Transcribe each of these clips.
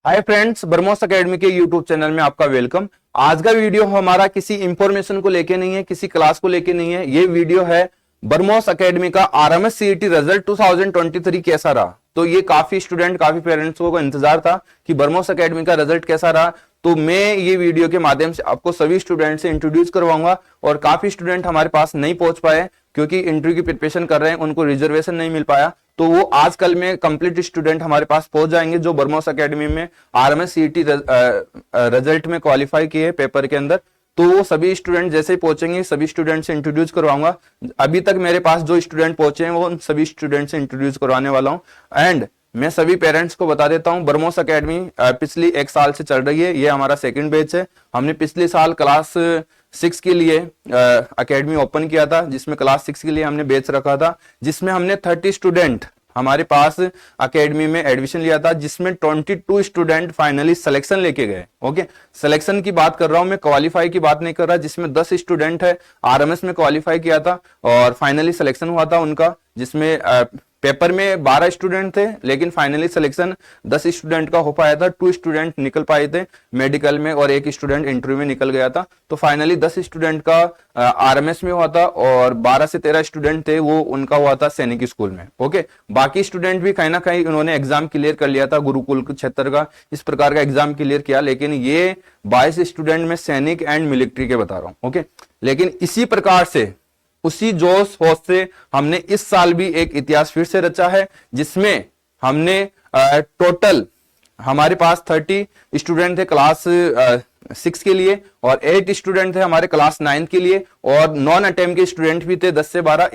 Hi friends, बरमोस academy के YouTube channel में आपका वेलकम। आज का वीडियो हमारा किसी इंफॉर्मेशन को लेके नहीं है, किसी क्लास को लेके नहीं है। ये वीडियो है बरमोस एकेडमी का आरएमएस सीईटी रिजल्ट 2023 कैसा रहा। तो ये काफी स्टूडेंट, काफी पेरेंट्स को इंतजार था कि बरमोस एकेडमी का रिजल्ट कैसा रहा। तो मैं ये वीडियो के माध्यम से आपको सभी स्टूडेंट से इंट्रोड्यूस करवाऊंगा। और काफी स्टूडेंट हमारे पास नहीं पहुंच पाए क्योंकि इंटरव्यू की प्रिपरेशन कर रहे हैं, उनको रिजर्वेशन नहीं मिल पाया। तो वो आजकल में कंप्लीट स्टूडेंट हमारे पास पहुंच जाएंगे जो बरमोस एकेडमी में आरएमएस सीईटी रिजल्ट में क्वालिफाई किए पेपर के अंदर। तो वो सभी स्टूडेंट जैसे ही पहुंचेंगे सभी स्टूडेंट से इंट्रोड्यूस करवाऊंगा। अभी तक मेरे पास जो स्टूडेंट पहुंचे हैं वो उन सभी स्टूडेंट से इंट्रोड्यूस करवाने वाला हूं। एंड मैं सभी पेरेंट्स को बता देता हूं, बरमोस एकेडमी पिछली एक साल से चल रही है। ये हमारा सेकंड बैच है। हमने पिछले साल क्लास 6 के लिए एकेडमी ओपन किया था, जिसमें क्लास 6 के लिए हमने बैच रखा था, जिसमें हमने 30 स्टूडेंट हमारे पास एकेडमी में एडमिशन लिया था, जिसमें 22 स्टूडेंट फाइनली सिलेक्शन लेके गए। ओके, सिलेक्शन की बात कर रहा हूं मैं, क्वालिफाई की बात नहीं कर रहा। जिसमें 10 स्टूडेंट है आरएमएस में क्वालिफाई किया था और फाइनली सिलेक्शन हुआ था उनका, जिसमें पेपर में 12 स्टूडेंट थे लेकिन फाइनली सिलेक्शन 10 स्टूडेंट का हो पाया था। 2 स्टूडेंट निकल पाए थे मेडिकल में और 1 स्टूडेंट इंटरव्यू में निकल गया था। तो फाइनली 10 स्टूडेंट का आरएमएस में हुआ था और 12 से 13 स्टूडेंट थे वो उनका हुआ था सैनिक स्कूल में। ओके, बाकी स्टूडेंट भी कहीं ना कहीं उन्होंने एग्जाम क्लियर कर लिया था, गुरुकुल क्षेत्र का इस प्रकार का एग्जाम क्लियर किया। लेकिन ये 22 स्टूडेंट में सैनिक एंड मिलिट्री के बता रहा हूं। ओके, लेकिन इसी प्रकार से उसी जोश होश से हमने इस साल भी एक इतिहास फिर से रचा है, जिसमें हमने टोटल हमारे पास 30 स्टूडेंट थे क्लास 6 के लिए और 8 स्टूडेंट थे हमारे क्लास 9 के लिए और नॉन अटेम्प्ट के स्टूडेंट भी थे 10 से 12।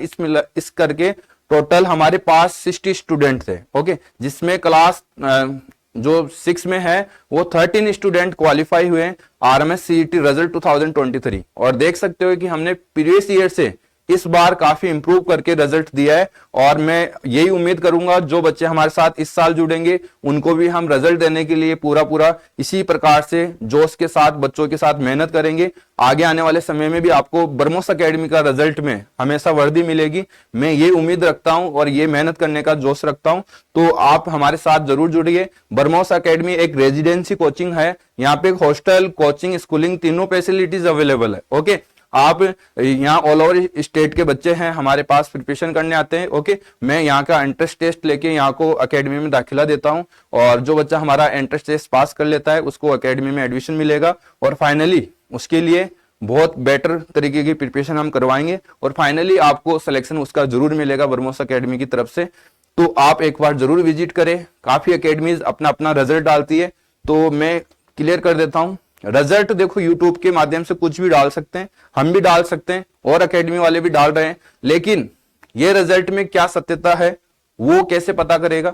इस करके टोटल हमारे पास 60 स्टूडेंट थे। ओके, जिसमें क्लास जो 6 में है वो 13 स्टूडेंट क्वालिफाई हुए आरएमएस सीईटी रिजल्ट 2023। और देख सकते हो कि हमने प्रीवियस ईयर से इस बार काफी इंप्रूव करके रिजल्ट दिया है। और मैं यही उम्मीद करूंगा जो बच्चे हमारे साथ इस साल जुड़ेंगे उनको भी हम रिजल्ट देने के लिए पूरा इसी प्रकार से जोश के साथ बच्चों के साथ मेहनत करेंगे। आगे आने वाले समय में भी आपको बरमोस एकेडमी का रिजल्ट में हमेशा वर्दी मिलेगी। मैं ये उम्मीद रखता हूं और ये मेहनत करने का जोश रखता हूं। तो आप हमारे साथ जरूर जुड़िए। बरमोस एकेडमी एक रेजिडेंसी कोचिंग है। यहाँ पे हॉस्टल, कोचिंग, स्कूलिंग तीनों फैसिलिटीज अवेलेबल है। ओके, आप यहाँ ऑल ओवर स्टेट के बच्चे हैं हमारे पास प्रिपरेशन करने आते हैं। ओके, मैं यहाँ का एंट्रेंस टेस्ट लेके यहाँ को एकेडमी में दाखिला देता हूँ और जो बच्चा हमारा एंट्रेंस टेस्ट पास कर लेता है उसको एकेडमी में एडमिशन मिलेगा और फाइनली उसके लिए बहुत बेटर तरीके की प्रिपरेशन हम करवाएंगे और फाइनली आपको सिलेक्शन उसका जरूर मिलेगा बरमोस एकेडमी की तरफ से। तो आप एक बार जरूर विजिट करें। काफी एकेडमीज अपना अपना रिजल्ट डालती है, तो मैं क्लियर कर देता हूँ। रिजल्ट देखो, यूट्यूब के माध्यम से कुछ भी डाल सकते हैं, हम भी डाल सकते हैं और एकेडमी वाले भी डाल रहे हैं, लेकिन ये रिजल्ट में क्या सत्यता है वो कैसे पता करेगा,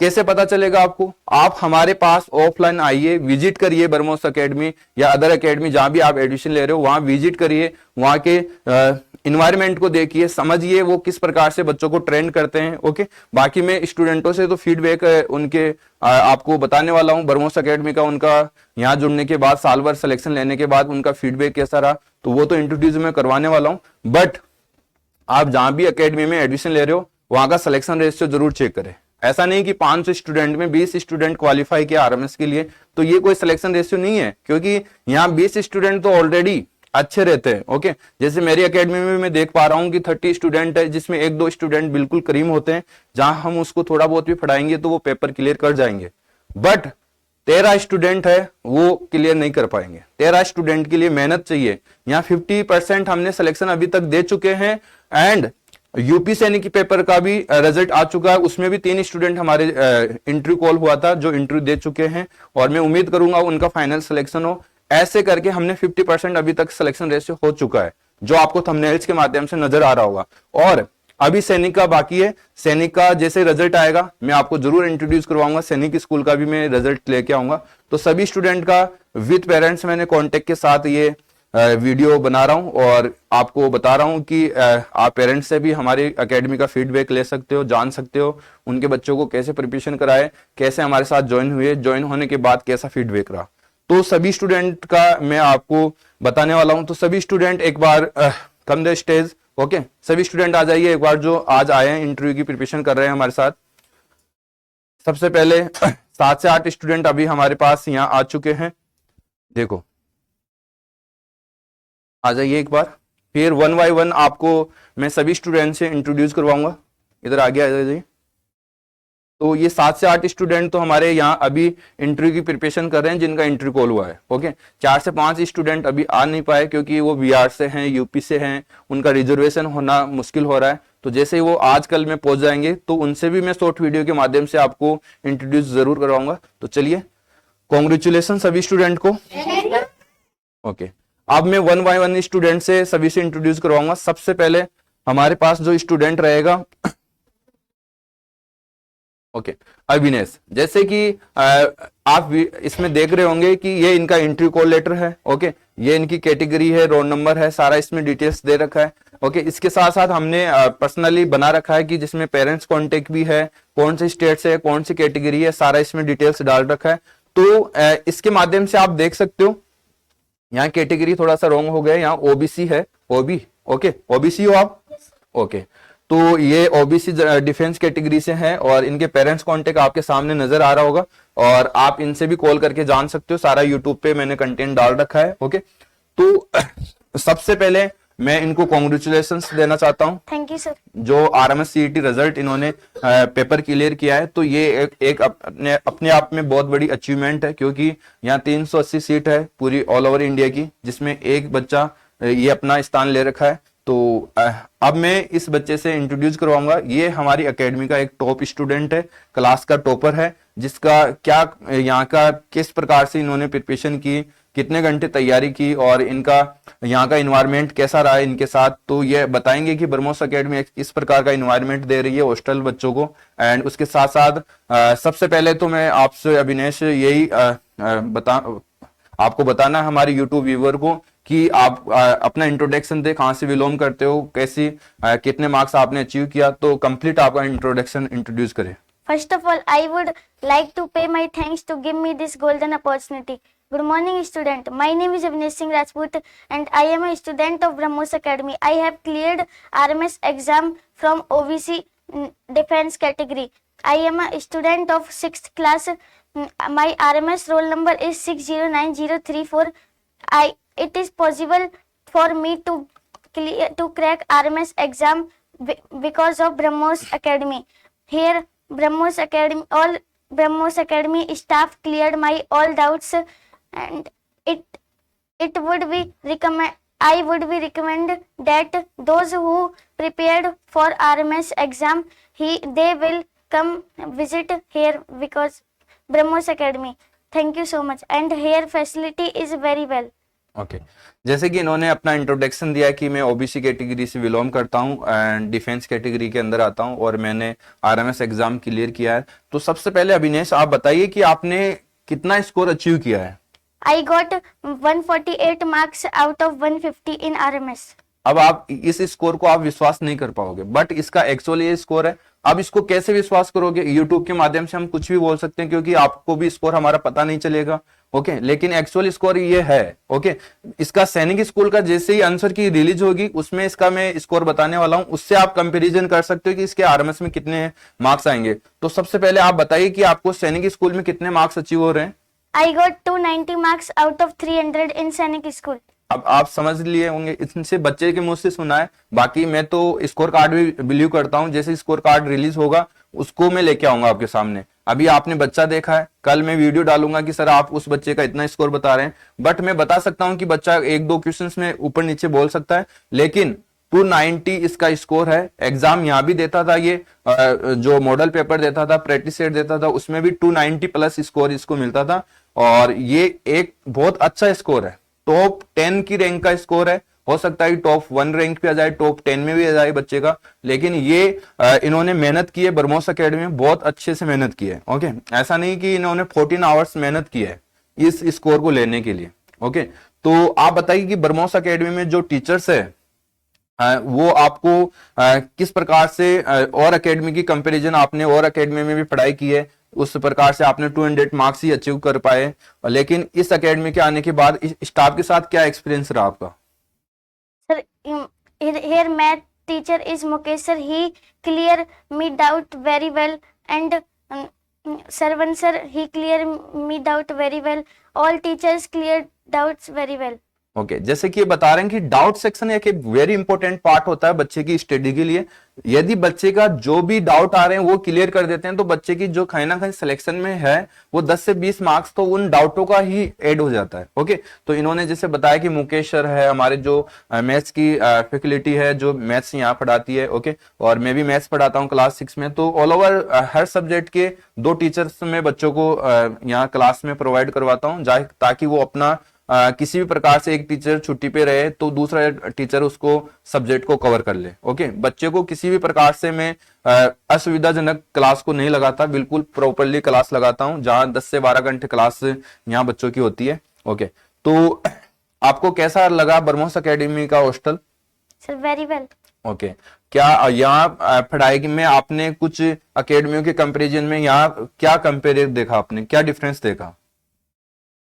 कैसे पता चलेगा आपको? आप हमारे पास ऑफलाइन आइए, विजिट करिए बरमोस एकेडमी या अदर एकेडमी जहां भी आप एडमिशन ले रहे हो वहां विजिट करिए, वहां के इन्वायरमेंट को देखिए, समझिए वो किस प्रकार से बच्चों को ट्रेन करते हैं। ओके, बाकी मैं स्टूडेंटों से तो फीडबैक उनके आपको बताने वाला हूं बरमोस एकेडमी का, उनका यहाँ जुड़ने के बाद साल भर सिलेक्शन लेने के बाद उनका फीडबैक कैसा रहा, तो वो तो इंट्रोड्यूस मैं करवाने वाला हूं। बट आप जहां भी एकेडमी में एडमिशन ले रहे हो वहां का सिलेक्शन रेशियो जरूर चेक करें। ऐसा नहीं कि 500 स्टूडेंट में 20 स्टूडेंट क्वालिफाई किया आरएमएस के लिए, तो ये कोई सिलेक्शन रेशियो नहीं है, क्योंकि यहाँ 20 स्टूडेंट तो ऑलरेडी अच्छे रहते हैं। ओके, जैसे मेरी एकेडमी में मैं देख पा रहा हूं कि 30 स्टूडेंट है, जिसमें 1-2 स्टूडेंट बिल्कुल करीम होते हैं, जहां हम उसको थोड़ा बहुत भी पढ़ाएंगे तो वो पेपर क्लियर कर जाएंगे। बट 13 स्टूडेंट है वो क्लियर नहीं कर पाएंगे। 13 स्टूडेंट के लिए मेहनत चाहिए। यहाँ 50% हमने सिलेक्शन अभी तक दे चुके हैं एंड यूपी सैनिक के पेपर का भी रिजल्ट आ चुका है। उसमें भी 3 स्टूडेंट हमारे इंटरव्यू कॉल हुआ था जो इंटरव्यू दे चुके हैं और मैं उम्मीद करूंगा उनका फाइनल सिलेक्शन हो। ऐसे करके हमने 50% अभी तक सिलेक्शन रेशियो हो चुका है, जो आपको थंबनेल्स के माध्यम से नजर आ रहा होगा। और अभी सैनिक का बाकी है। सैनिक का जैसे रिजल्ट आएगा मैं आपको जरूर इंट्रोड्यूस करवाऊंगा, सैनिक स्कूल का भी मैं रिजल्ट लेके आऊंगा। तो सभी स्टूडेंट का विद पेरेंट्स मैंने कॉन्टेक्ट के साथ ये वीडियो बना रहा हूं और आपको बता रहा हूं कि आप पेरेंट्स से भी हमारी एकेडमी का फीडबैक ले सकते हो, जान सकते हो उनके बच्चों को कैसे प्रिपरेशन कराए, कैसे हमारे साथ ज्वाइन हुए, ज्वाइन होने के बाद कैसा फीडबैक रहा। तो सभी स्टूडेंट का मैं आपको बताने वाला हूं। तो सभी स्टूडेंट एक बार कम द स्टेज। ओके, सभी स्टूडेंट आ जाइए एक बार जो आज आए हैं इंटरव्यू की प्रिपरेशन कर रहे हैं हमारे साथ। सबसे पहले 7 से 8 स्टूडेंट अभी हमारे पास यहाँ आ चुके हैं। देखो, आ जाइए एक बार, फिर वन बाय वन आपको मैं सभी स्टूडेंट से इंट्रोड्यूस करवाऊंगा। इधर आगे आ जाइए। तो ये 7 से 8 स्टूडेंट तो हमारे यहाँ अभी इंटरव्यू की प्रिपरेशन कर रहे हैं, जिनका इंटरव्यू कॉल हुआ है। ओके, 4 से 5 स्टूडेंट अभी आ नहीं पाए क्योंकि वो बिहार से हैं, यूपी से हैं, उनका रिजर्वेशन होना मुश्किल हो रहा है। तो जैसे ही वो आज कल में पहुंच जाएंगे तो उनसे भी मैं शॉर्ट वीडियो के माध्यम से आपको इंट्रोड्यूस जरूर करवाऊंगा। तो चलिए, कॉन्ग्रेचुलेशन सभी स्टूडेंट को। ओके, अब मैं वन बाय वन स्टूडेंट से सभी से इंट्रोड्यूस करवाऊंगा। सबसे पहले हमारे पास जो स्टूडेंट रहेगा, ओके, अविनेश। जैसे कि आप इसमें देख रहे होंगे कि ये इनका इंटरव्यू कॉल लेटर है। ओके, ये इनकी कैटेगरी है, रोल नंबर है, सारा इसमें डिटेल्स दे रखा है। ओके, इसके साथ साथ हमने पर्सनली बना रखा है कि जिसमें पेरेंट्स कांटेक्ट भी है, कौन से स्टेट से है, कौन सी कैटेगरी है, सारा इसमें डिटेल्स डाल रखा है। तो इसके माध्यम से आप देख सकते हो, यहाँ कैटेगरी थोड़ा सा रॉन्ग हो गया, यहाँ ओबीसी है, ओबी। ओके, ओबीसी हो आप। ओके, तो ये ओबीसी डिफेंस कैटेगरी से हैं और इनके पेरेंट्स कांटेक्ट आपके सामने नजर आ रहा होगा और आप इनसे भी कॉल करके जान सकते हो। सारा यूट्यूब पे मैंने कंटेंट डाल रखा है। ओके, तो सबसे पहले मैं इनको कॉन्ग्रेचुलेशंस देना चाहता हूं। Thank you sir. जो आरएमएस सीईटी रिजल्ट इन्होंने पेपर क्लियर किया है, तो ये एक अपने आप में बहुत बड़ी अचीवमेंट है, क्योंकि यहाँ 380 सीट है पूरी ऑल ओवर इंडिया की, जिसमें एक बच्चा ये अपना स्थान ले रखा है। तो अब मैं इस बच्चे से इंट्रोड्यूस करवाऊंगा। ये हमारी एकेडमी का एक टॉप स्टूडेंट है, क्लास का टॉपर है, जिसका क्या यहाँ का किस प्रकार से इन्होंने प्रिपरेशन की, कितने घंटे तैयारी की और इनका यहाँ का इन्वायरमेंट कैसा रहा है इनके साथ, तो ये बताएंगे कि ब्रह्मोस एकेडमी इस प्रकार का इन्वायरमेंट दे रही है हॉस्टल बच्चों को। एंड उसके साथ साथ सबसे पहले तो मैं आपसे अविनेश यही आपको बताना हमारे यूट्यूब व्यूअर को कि आप अपना इंट्रोडक्शन दे, कहाँ से बिलोंग करते हो, कैसी कितने मार्क्स आपने अचीव किया, तो कंप्लीट आपका इंट्रोडक्शन इंट्रोड्यूस करें। First of all, I would like to pay my thanks to give me this golden opportunity. Good morning, student. My name is Avinash Singh Rajput and I am a student of BrahMos Academy. I have cleared RMS exam from OBC defense category. I am a student of 6th class. My RMS roll number is 609034. It is possible for me to crack RMS exam because of BrahMos Academy. Here BrahMos Academy, all BrahMos Academy staff cleared my all doubts, and it would be I would be recommend that those who prepared for RMS exam, they will come visit here because BrahMos Academy. Thank you so much, and here facility is very well. Okay, जैसे कि इन्होंने अपना introduction दिया कि मैं OBC category से belong करता हूं एंड डिफेंस कैटेगरी के अंदर आता हूं और मैंने आरएमएस एग्जाम क्लियर किया है। तो सबसे पहले अविनेश आप बताइए कि आपने कितना स्कोर अचीव किया है। I got 148 marks out of 150 in RMS. अब आप इस स्कोर को आप विश्वास नहीं कर पाओगे, बट इसका एक्चुअली ये स्कोर है। अब इसको कैसे विश्वास करोगे? यूट्यूब के माध्यम से हम कुछ भी बोल सकते हैं क्योंकि आपको भी स्कोर हमारा पता नहीं चलेगा। ओके, लेकिन एक्चुअल स्कोर ये है। ओके, इसका सैनिक स्कूल का जैसे ही आंसर की रिलीज होगी उसमें इसका मैं स्कोर बताने वाला हूं, उससे आप कंपैरिजन कर सकते हो कि इसके आरएमएस में कितने मार्क्स आएंगे। तो सबसे पहले आप बताइए कि आपको सैनिक स्कूल में कितने मार्क्स अचीव हो रहे हैं। I got 290 marks out of 300 in सैनिक स्कूल। अब आप समझ लिए होंगे, इनसे बच्चे के मुंह से सुना है। बाकी मैं तो स्कोर कार्ड भी बिलीव करता हूं, जैसे स्कोर कार्ड रिलीज होगा उसको मैं लेके आऊंगा आपके सामने। अभी आपने बच्चा देखा है, कल मैं वीडियो डालूंगा कि सर आप उस बच्चे का इतना स्कोर बता रहे हैं, बट मैं बता सकता हूं कि बच्चा एक दो क्वेश्चंस में ऊपर नीचे बोल सकता है, लेकिन 290 इसका स्कोर है। एग्जाम यहाँ भी देता था, ये जो मॉडल पेपर देता था, प्रैक्टिस सेट देता था, उसमें भी 290 प्लस स्कोर इसको मिलता था और ये एक बहुत अच्छा स्कोर है। टॉप 10 की रैंक का स्कोर है। हो सकता है टॉप 1 रैंक पे आ जाए, टॉप 10 में भी आ जाए बच्चे का, लेकिन ये इन्होंने मेहनत की है। ब्रह्मोस एकेडमी में बहुत अच्छे से मेहनत की है। ओके, ऐसा नहीं कि इन्होंने 14 आवर्स मेहनत की है इस स्कोर को लेने के लिए। ओके, तो आप बताइए कि ब्रह्मोस एकेडमी में जो टीचर्स है वो आपको किस प्रकार से और एकेडमी की कंपैरिजन, आपने और एकेडमी में भी पढ़ाई की है, उस प्रकार से आपने 200 मार्क्स ही अचीव कर पाए, लेकिन इस एकेडमी के आने के बाद इस स्टाफ के साथ क्या एक्सपीरियंस रहा आपका? Sir, here math teacher is Mukesh sir. He clear me doubt very well, and Sarvan sir, he cleared me doubt very well. All teachers cleared doubts very well. Okay जैसे कि ये बता रहे हैं कि डाउट सेक्शन एक very important part होता है बच्चे की स्टडी के लिए। यदि बच्चे का जो भी डाउट आ रहे हैं वो क्लियर कर देते हैं तो बच्चे की जो कहीं ना कहीं सिलेक्शन में है वो 10 से 20 मार्क्स तो उन डाउटों का ही ऐड हो जाता है। ओके तो इन्होंने जैसे बताया कि मुकेश सर है हमारे जो मैथ्स की फैकल्टी है जो मैथ्स यहाँ पढ़ाती है। ओके और मैं भी मैथ्स पढ़ाता हूँ क्लास 6 में, तो ऑल ओवर हर सब्जेक्ट के 2 टीचर्स में बच्चों को यहाँ क्लास में प्रोवाइड करवाता हूँ ताकि वो अपना किसी भी प्रकार से एक टीचर छुट्टी पे रहे तो दूसरा टीचर उसको सब्जेक्ट को कवर कर ले। ओके बच्चे को किसी भी प्रकार से मैं असुविधाजनक क्लास को नहीं लगाता, बिल्कुल प्रॉपरली क्लास लगाता हूं जहां 10 से 12 घंटे क्लास यहाँ बच्चों की होती है। ओके तो आपको कैसा लगा ब्रह्मोस एकेडमी का hostel? Sir, very well. Okay क्या यहाँ पढ़ाई में आपने कुछ अकेडमियों के कंपैरिजन में यहाँ क्या कंपेयर देखा, आपने क्या डिफरेंस देखा?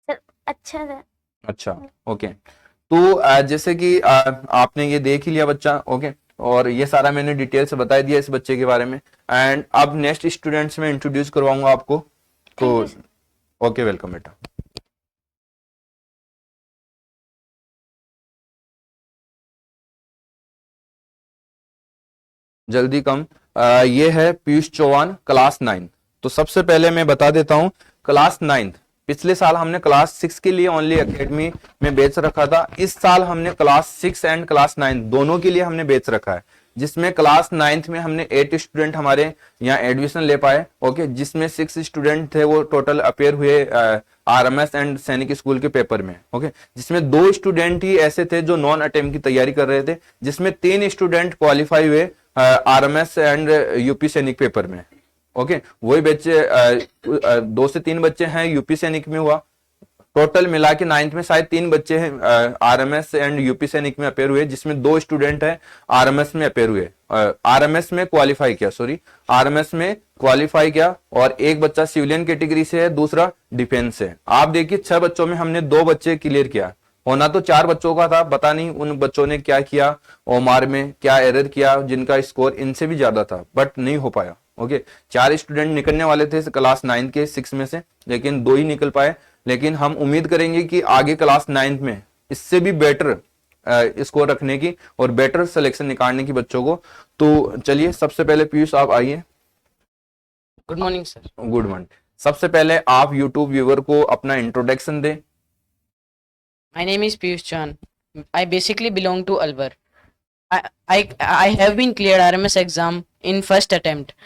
Sir, अच्छा था. अच्छा ओके तो जैसे कि आपने ये देख ही लिया बच्चा। ओके और ये सारा मैंने डिटेल से बता दिया इस बच्चे के बारे में। एंड अब नेक्स्ट स्टूडेंट्स में इंट्रोड्यूस करवाऊंगा आपको। तो ओके वेलकम बेटा। जल्दी कम ये है पीयूष चौहान क्लास 9। तो सबसे पहले मैं बता देता हूं क्लास 9 पिछले साल हमने क्लास 6 के लिए ओनली एकेडमी में बेच रखा था। इस साल हमने क्लास 6 एंड क्लास 9 दोनों के लिए हमने बेच रखा है, जिसमें क्लास 9th में हमने 8 स्टूडेंट हमारे यहाँ एडमिशन ले पाए। ओके जिसमें 6 स्टूडेंट थे वो टोटल अपेयर हुए आरएमएस एंड सैनिक स्कूल के पेपर में। ओके जिसमें 2 स्टूडेंट ही ऐसे थे जो नॉन अटेम्प्ट की तैयारी कर रहे थे, जिसमें 3 स्टूडेंट क्वालिफाई हुए आरएमएस एंड यूपी सैनिक पेपर में। ओके वही बच्चे 2 से 3 बच्चे हैं यूपी सैनिक में हुआ। टोटल मिला के 9th में शायद 3 बच्चे हैं आरएमएस एंड यूपी सैनिक में अपेयर हुए, जिसमें 2 स्टूडेंट हैं आरएमएस में अपेयर हुए, आरएमएस में क्वालिफाई किया, सॉरी आरएमएस में क्वालिफाई किया। और एक बच्चा सिविलियन कैटेगरी से है, दूसरा डिफेंस से। आप देखिए 6 बच्चों में हमने 2 बच्चे क्लियर किया, होना तो 4 बच्चों का था, पता नहीं उन बच्चों ने क्या किया, ओमार में क्या एरर किया जिनका स्कोर इनसे भी ज्यादा था, बट नहीं हो पाया। ओके 4 स्टूडेंट निकलने वाले थे क्लास 9 के 6 में से, लेकिन 2 ही निकल पाए। लेकिन हम उम्मीद करेंगे कि आगे क्लास 9 में इससे भी बेटर स्कोर रखने की और बेटर सिलेक्शन निकालने की बच्चों को। तो चलिए सबसे पहले पीयूष आप आइए। Good morning sir. Good morning. सबसे पहले आप यूट्यूब व्यूअर को अपना इंट्रोडक्शन दें। My name is Piyush Chan. I basically belong to Alwar. I have been cleared RMS exam in first attempt.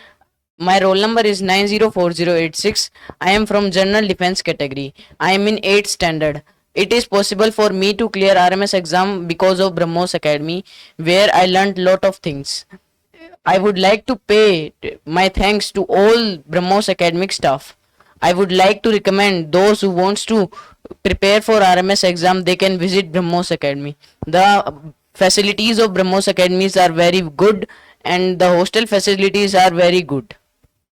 My roll number is 904086. I am from General Defense category. I am in 8th standard. It is possible for me to clear RMS exam because of BrahMos Academy, where I learned lot of things. I would like to pay my thanks to all BrahMos academic staff. I would like to recommend those who wants to prepare for RMS exam, they can visit BrahMos Academy. The facilities of BrahMos Academies are very good and the hostel facilities are very good.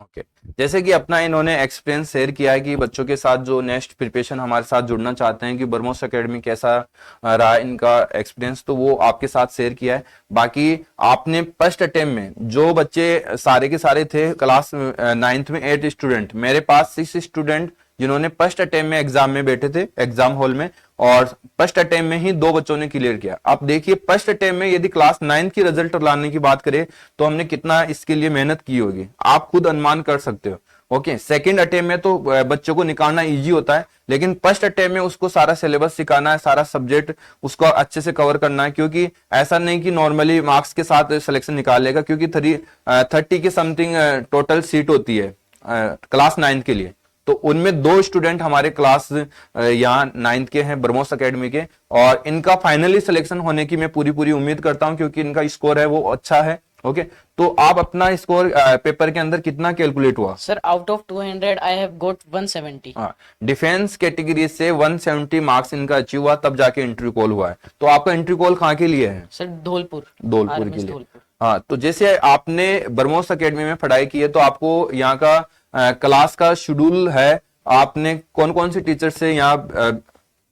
Okay जैसे कि अपना इन्होंने experience share किया है कि बच्चों के साथ जो नेक्स्ट प्रिपरेशन हमारे साथ जुड़ना चाहते हैं कि ब्रह्मोस एकेडमी कैसा रहा इनका एक्सपीरियंस, तो वो आपके साथ शेयर किया है। बाकी आपने फर्स्ट अटेम्प्ट में जो बच्चे सारे के सारे थे क्लास 9th में 8 स्टूडेंट, मेरे पास 6 स्टूडेंट जिन्होंने फर्स्ट अटेम्प्ट में एग्जाम में बैठे थे एग्जाम हॉल में, और फर्स्ट अटेम्प्ट में ही 2 बच्चों ने क्लियर किया। आप देखिए फर्स्ट अटेम्प्ट में यदि क्लास 9 की रिजल्ट लाने की बात करें तो हमने कितना इसके लिए मेहनत की होगी, आप खुद अनुमान कर सकते हो। ओके सेकंड अटेम्प्ट में तो बच्चों को निकालना इजी होता है, लेकिन फर्स्ट अटेम्प्ट में उसको सारा सिलेबस सिखाना है, सारा सब्जेक्ट उसको अच्छे से कवर करना है, क्योंकि ऐसा नहीं कि नॉर्मली मार्क्स के साथ सिलेक्शन निकाल लेगा, क्योंकि 30 के समथिंग टोटल सीट होती है क्लास 9 के लिए। तो उनमें 2 स्टूडेंट हमारे क्लास यहाँ 9th के हैं ब्रह्मोस एकेडमी के, और इनका फाइनली सिलेक्शन होने की मैं पूरी उम्मीद करता हूं क्योंकि इनका स्कोर है वो अच्छा है। ओके तो आप अपना स्कोर पेपर के अंदर कितना कैलकुलेट हुआ? Sir out of 200 I have got 170. Defence category से 170 मार्क्स इनका अचीव हुआ, तब जाके इंट्री कॉल हुआ है। तो आपका इंट्री कॉल कहाँ के लिए है? सर धौलपुर के लिए। हाँ तो जैसे आपने ब्रह्मोस एकेडमी में पढ़ाई की है तो आपको यहाँ का क्लास का शेड्यूल है, आपने कौन कौन से टीचर से यहाँ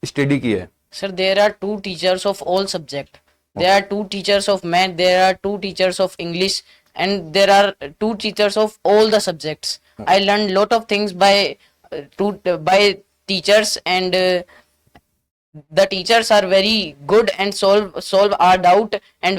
स्टडी की है? Sir there are 2 teachers of all subject. There are 2 teachers of math, there are 2 teachers of English, and there are 2 teachers of all the subjects. I learned lot of things by teachers, and the teachers are very good and solve our doubt and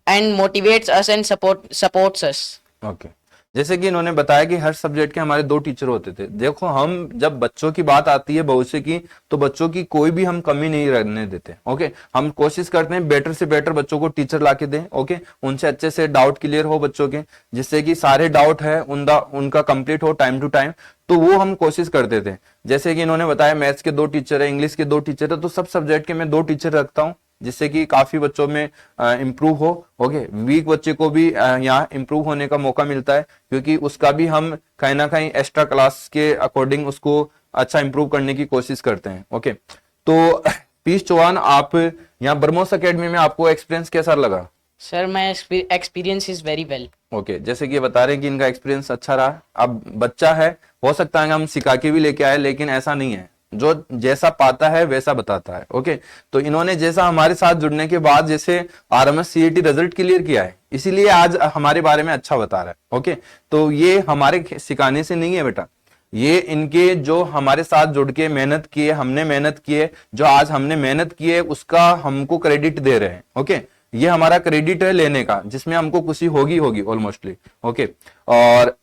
and motivates us and supports us. Okay जैसे कि इन्होंने बताया कि हर subject के हमारे 2 teacher होते थे। देखो, हम जब बच्चों की बात आती है भविष्य की, तो बच्चों की कोई भी हम कमी नहीं रहने देते। ओके, हम कोशिश करते हैं बेटर से बेटर बच्चों को टीचर लाके दें। ओके, उनसे अच्छे से डाउट क्लियर हो बच्चों के, जिससे कि सारे डाउट है उनका कंप्लीट हो टाइम टू टाइम, तो वो हम कोशिश करते थे। जैसे कि इन्होंने बताया मैथ्स के 2 टीचर है, इंग्लिश के 2 टीचर है, तो सब सब्जेक्ट के मैं 2 टीचर रखता हूँ, जिससे कि काफी बच्चों में इम्प्रूव हो। ओके, वीक बच्चे को भी यहाँ इम्प्रूव होने का मौका मिलता है, क्योंकि उसका भी हम कहीं ना कहीं एक्स्ट्रा क्लास के अकॉर्डिंग उसको अच्छा इम्प्रूव करने की कोशिश करते हैं। ओके, तो पीयूष चौहान, आप यहाँ ब्रह्मोस एकेडमी में आपको एक्सपीरियंस कैसा लगा? Sir, my experience is very well. Okay, जैसे कि ये बता रहे हैं कि इनका एक्सपीरियंस अच्छा रहा। अब बच्चा है, हो सकता है हम सिखा के भी लेके आए, लेकिन ऐसा नहीं है, जो जैसा पाता है वैसा बताता है। ओके, तो इन्होंने जैसा हमारे साथ जुड़ने के बाद जैसे आरएमएस सीईटी रिजल्ट क्लियर किया है, इसीलिए आज हमारे बारे में अच्छा बता रहा है। ओके, तो ये हमारे सिखाने से नहीं है बेटा, ये इनके जो हमारे साथ जुड़ के मेहनत किए, हमने मेहनत किए, जो आज हमने मेहनत की है उसका हमको क्रेडिट दे रहे हैं। ओके, ये हमारा क्रेडिट है लेने का, जिसमें हमको खुशी होगी ऑलमोस्टली। ओके, और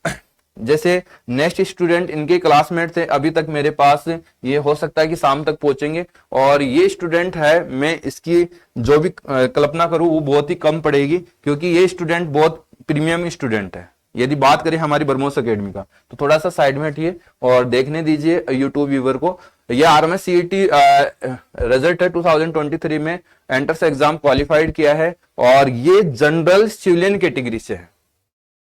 जैसे नेक्स्ट स्टूडेंट इनके क्लासमेट थे, अभी तक मेरे पास, ये हो सकता है कि शाम तक पहुंचेंगे, और ये स्टूडेंट है, मैं इसकी जो भी कल्पना करूं वो बहुत ही कम पड़ेगी, क्योंकि ये स्टूडेंट बहुत प्रीमियम स्टूडेंट है। यदि बात करें हमारी ब्रह्मोस एकेडमी का, तो थोड़ा सा साइड में हटिए और देखने दीजिए यूट्यूब व्यूवर को। यह आरएमएस सीईटी रिजल्ट है 2023 में, एंट्रेंस एग्जाम क्वालिफाइड किया है, और ये जनरल सिविलियन कैटेगरी से है।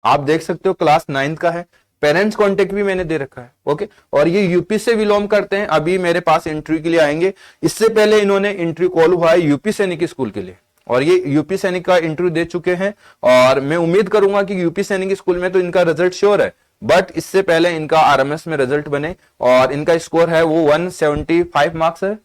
आप देख सकते हो क्लास 9th का है, पेरेंट्स कांटेक्ट भी मैंने दे रखा है। ओके, और ये यूपी से बिलोंग करते हैं, अभी मेरे पास इंटरव्यू के लिए आएंगे। इससे पहले इन्होंने इंटरव्यू कॉल हुआ है यूपी सैनिक स्कूल के लिए, और ये यूपी सैनिक का इंटरव्यू दे चुके हैं, और मैं उम्मीद करूंगा कि यूपी सैनिक स्कूल में तो इनका रिजल्ट श्योर है, बट इससे पहले इनका आरएमएस में रिजल्ट बने, और इनका स्कोर है वो 175 मार्क्स है।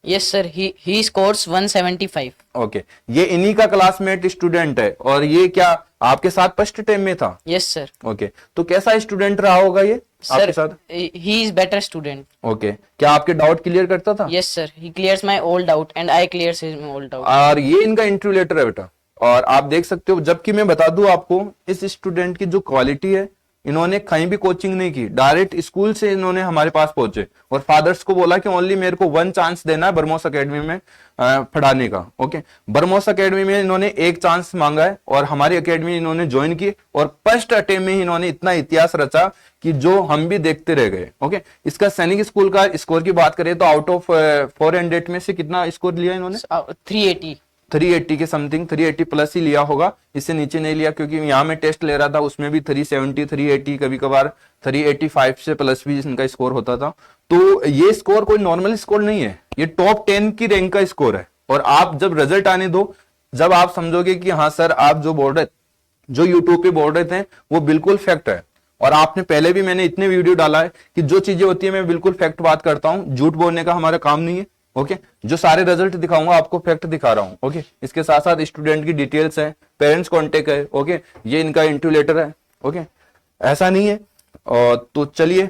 Yes, sir. He scores 175. Okay, ये इन्हीं का क्लासमेट स्टूडेंट है, और ये क्या आपके साथ फर्स्ट टाइम में था? Yes, sir. ओके, तो कैसा स्टूडेंट रहा होगा ये आपके साथ? He is better student. Okay, क्या आपके डाउट क्लियर करता था? Yes, sir. He clears my all doubt and I clears his all doubt. और ये इनका इंटरव्यू लेटर है बेटा, और आप देख सकते हो, जबकि मैं बता दूं आपको, इस स्टूडेंट की जो क्वालिटी है, इन्होंने कहीं भी कोचिंग नहीं की, डायरेक्ट स्कूल से इन्होंने हमारे पास पहुंचे, और फादर्स को बोला कि ओनली मेरे को 1 चांस देना है ब्रह्मोस एकेडमी में पढ़ाने का। ओके, ब्रह्मोस एकेडमी में इन्होंने 1 चांस मांगा है, और हमारी एकेडमी इन्होंने ज्वाइन की, और फर्स्ट अटेम्प्ट में ही इन्होंने इतना इतिहास रचा कि जो हम भी देखते रह गए। ओके, इसका सैनिक स्कूल का स्कोर की बात करें तो आउट ऑफ 400 में से कितना स्कोर लिया इन्होंने? 380 के समथिंग, 380 प्लस ही लिया होगा, इससे नीचे नहीं लिया, क्योंकि यहाँ में टेस्ट ले रहा था, उसमें भी 370, 380, कभी कभार 385 से प्लस भी इनका स्कोर होता था। तो ये स्कोर कोई नॉर्मल स्कोर नहीं है, ये टॉप 10 की रैंक का स्कोर है। और आप जब रिजल्ट आने दो, जब आप समझोगे कि हाँ सर, आप जो यूट्यूब पे बोल रहे थे वो बिल्कुल फैक्ट है, और आपने पहले भी, मैंने इतने वीडियो डाला है कि जो चीजें होती है मैं बिल्कुल फैक्ट बात करता हूँ, झूठ बोलने का हमारा काम नहीं है। ओके, जो सारे रिजल्ट दिखाऊंगा आपको फैक्ट दिखा रहा हूं। ओके, इसके साथ साथ स्टूडेंट की डिटेल्स है, पेरेंट्स कांटेक्ट है। ओके, ये इनका इंटरव्यू लेटर है। ओके, ऐसा नहीं है। और तो चलिए,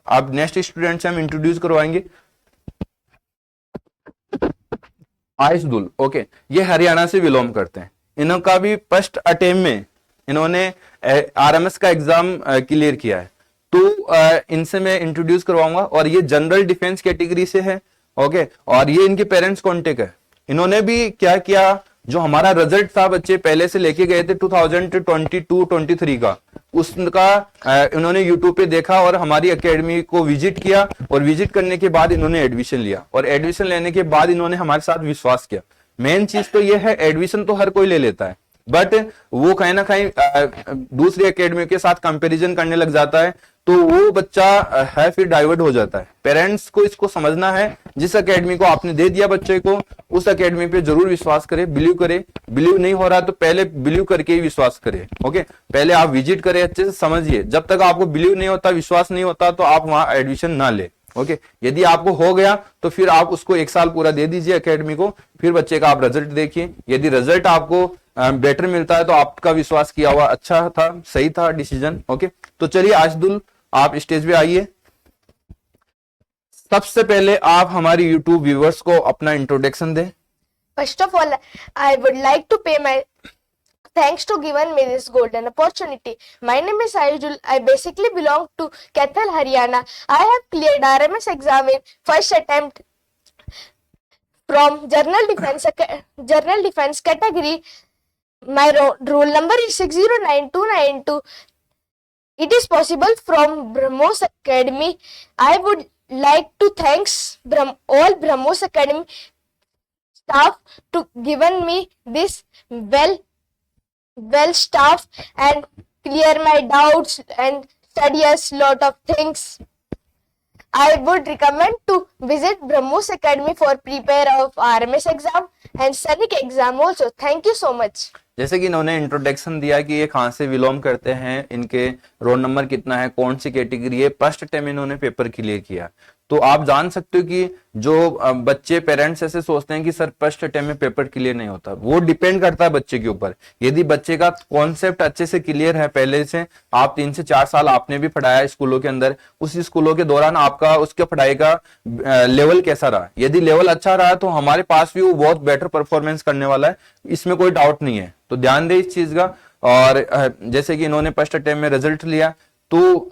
आप नेक्स्ट स्टूडेंट से हम इंट्रोड्यूस करवाएंगे, आइसदुल। ओके, ये हरियाणा से बिलोंग करते हैं, इनका भी फर्स्ट अटेम्प्ट में इन्होंने आरएमएस का एग्जाम क्लियर किया है, तो इनसे मैं इंट्रोड्यूस करवाऊंगा, और ये जनरल डिफेंस कैटेगरी से है। ओके, और ये इनके पेरेंट्स कांटेक्ट है। इन्होंने भी क्या किया, जो हमारा रिजल्ट था बच्चे पहले से लेके गए थे 2022-23 का, उसका इन्होंने यूट्यूब पे देखा और हमारी एकेडमी को विजिट किया, और विजिट करने के बाद इन्होंने एडमिशन लिया, और एडमिशन लेने के बाद इन्होंने हमारे साथ विश्वास किया। मेन चीज तो ये है, एडमिशन तो हर कोई ले लेता है, बट वो कहीं ना कहीं दूसरी एकेडमी के साथ कंपैरिजन करने लग जाता है, तो वो बच्चा है फिर डाइवर्ट हो जाता है। पेरेंट्स को इसको समझना है, जिस एकेडमी को आपने दे दिया बच्चे को, उस एकेडमी पे जरूर विश्वास करे, बिलीव करे। बिलीव नहीं हो रहा तो पहले बिलीव करके ही विश्वास करे। ओके, पहले आप विजिट करें, अच्छे से समझिए। जब तक आपको बिलीव नहीं होता, विश्वास नहीं होता, तो आप वहां एडमिशन ना ले। ओके, यदि आपको हो गया तो फिर आप उसको 1 साल पूरा दे दीजिए एकेडमी को, फिर बच्चे का आप रिजल्ट देखिए। यदि रिजल्ट आपको बेटर मिलता है तो आपका विश्वास किया हुआ अच्छा था, सही था डिसीजन। ओके, तो चलिए आशदुल आप स्टेज पे आइए। सबसे पहले आप हमारे यूट्यूब व्यूवर्स को अपना इंट्रोडक्शन दें। First of all, I would like to pay my thanks to given me this golden opportunity. My name is Ayujul. I basically belong to Kathal, Haryana. I have cleared RMS exam in first attempt from General Defense category. My roll number is 609292. It is possible from BrahMos Academy. I would like to thanks all BrahMos Academy staff to given me this well staff and clear my doubts and study a lot of things. I would recommend to visit BrahMos Academy for prepare of RMS exam and Sonic exam also. Thank you so much. जैसे कि इन्होंने introduction दिया कि ये कहाँ से belong करते हैं, इनके रोल नंबर कितना है, कौन सी कैटेगरी है, फर्स्ट टाइम इन्होंने पेपर क्लियर किया। तो आप जान सकते हो कि जो बच्चे पेरेंट्स ऐसे सोचते हैं कि सर फर्स्ट टाइम में पेपर क्लियर नहीं होता, वो डिपेंड करता है बच्चे के ऊपर। यदि बच्चे का कॉन्सेप्ट अच्छे से क्लियर है, पहले से आप 3 से 4 साल आपने भी पढ़ाया स्कूलों के अंदर, उस स्कूलों के दौरान आपका उसके पढ़ाई का लेवल कैसा रहा, यदि लेवल अच्छा रहा तो हमारे पास भी वो बहुत बेटर परफॉर्मेंस करने वाला है, इसमें कोई डाउट नहीं है। तो ध्यान दे इस चीज का। और जैसे कि इन्होंने फर्स्ट अटेम्प्ट में रिजल्ट लिया, तो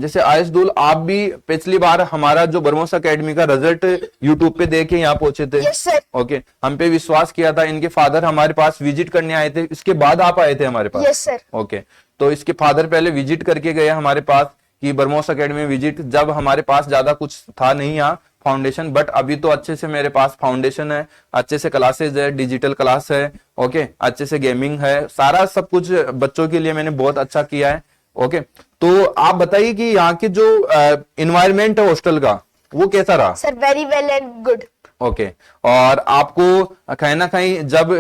जैसे आयशदुल आप भी पिछली बार हमारा जो ब्रह्मोस एकेडमी का रिजल्ट यूट्यूब पे देख के यहाँ पहुंचे थे। Yes, sir. ओके, हम पे विश्वास किया था, इनके फादर हमारे पास विजिट करने आए थे, इसके बाद आप आए थे हमारे पास। Yes, sir. ओके, तो इसके फादर पहले विजिट करके गए हमारे पास कि ब्रह्मोस एकेडमी विजिट, जब हमारे पास ज्यादा कुछ था नहीं यहाँ फाउंडेशन, बट अभी तो अच्छे से मेरे पास फाउंडेशन है, अच्छे से क्लासेज है, डिजिटल क्लास है, ओके, अच्छे से गेमिंग है, सारा सब कुछ बच्चों के लिए मैंने बहुत अच्छा किया है। ओके, तो आप बताइए कि यहाँ के जो इन्वायरमेंट है हॉस्टल का वो कैसा रहा? Sir, very well and good. Okay, और आपको कहीं ना कहीं जब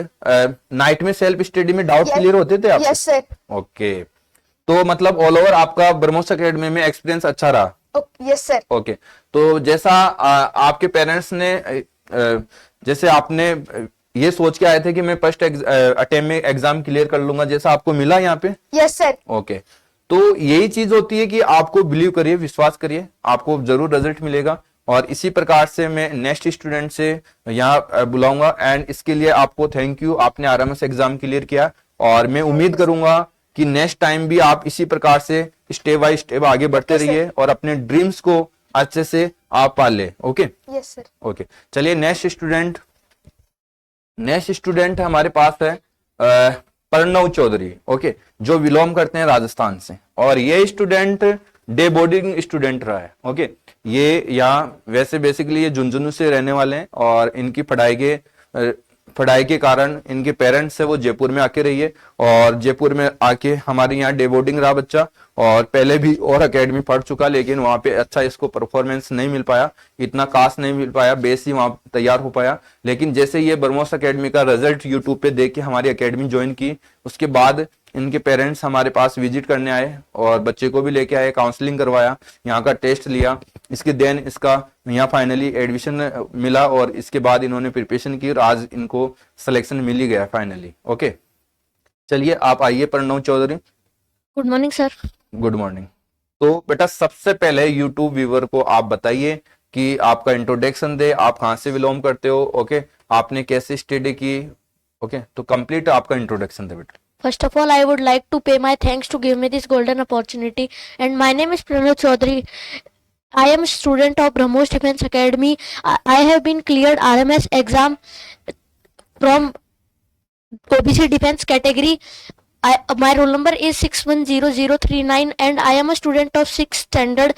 नाइट में सेल्फ स्टडी में डाउट Yes. क्लियर होते थे आप? Yes, sir. ओके, तो मतलब ऑल ओवर आपका ब्रह्मोस एकेडमी में एक्सपीरियंस अच्छा रहा? Okay, yes, sir. ओके, तो जैसा आपके पेरेंट्स ने जैसे आपने ये सोच के आए थे कि मैं फर्स्ट अटेम्प्ट में एग्जाम क्लियर कर लूंगा, जैसा आपको मिला यहाँ पे? Yes, sir. ओके, तो यही चीज होती है कि आपको बिलीव करिए, विश्वास करिए, आपको जरूर रिजल्ट मिलेगा। और इसी प्रकार से मैं नेक्स्ट स्टूडेंट से यहाँ बुलाऊंगा, एंड इसके लिए आपको थैंक यू, आपने आरएमएस एग्जाम क्लियर किया, और मैं उम्मीद करूंगा कि नेक्स्ट टाइम भी आप इसी प्रकार से स्टेप बाय स्टेप आगे बढ़ते रहिए और अपने ड्रीम्स को अच्छे से आप पाल ले। Okay Yes, sir. ओके, चलिए नेक्स्ट स्टूडेंट हमारे पास है प्रणव चौधरी। ओके, जो बिलोंग करते हैं राजस्थान से, और ये स्टूडेंट डे बोर्डिंग स्टूडेंट रहा है। ओके, ये यहाँ वैसे बेसिकली ये झुंझुनू से रहने वाले हैं, और इनकी पढ़ाई के कारण इनके पेरेंट्स है वो जयपुर में आके रही है, और जयपुर में आके हमारे यहाँ डे बोर्डिंग रहा बच्चा, और पहले भी और एकेडमी पढ़ चुका, लेकिन वहाँ पे अच्छा इसको परफॉर्मेंस नहीं मिल पाया, इतना खास नहीं मिल पाया, बेस ही वहाँ तैयार हो पाया। लेकिन जैसे ये ब्रह्मोस एकेडमी का रिजल्ट यूट्यूब पे देख के हमारी एकेडमी ज्वाइन की, उसके बाद इनके पेरेंट्स हमारे पास विजिट करने आए और बच्चे को भी लेके आए, काउंसलिंग करवाया, यहाँ का टेस्ट लिया, इसके देन इसका यहाँ फाइनली एडमिशन मिला, और इसके बाद इन्होंने प्रिपरेशन की और आज इनको सिलेक्शन मिल ही गया फाइनली। ओके, चलिए आप आइए Pranav Chaudhary. Good morning, sir. Good morning. तो बेटा सबसे पहले यूट्यूब व्यूवर को आप बताइए कि आपका इंट्रोडक्शन दे, आप कहाँ से बिलोंग करते हो, ओके, आपने कैसे स्टडी की, ओके, तो कंप्लीट आपका इंट्रोडक्शन दे बेटा। First of all, I would like to pay my thanks to give me this golden opportunity. And my name is Pranav Chaudhary. I am a student of BrahMos Defense Academy. I have been cleared RMS exam from OBC Defense category. My roll number is 610039 and I am a student of 6th standard.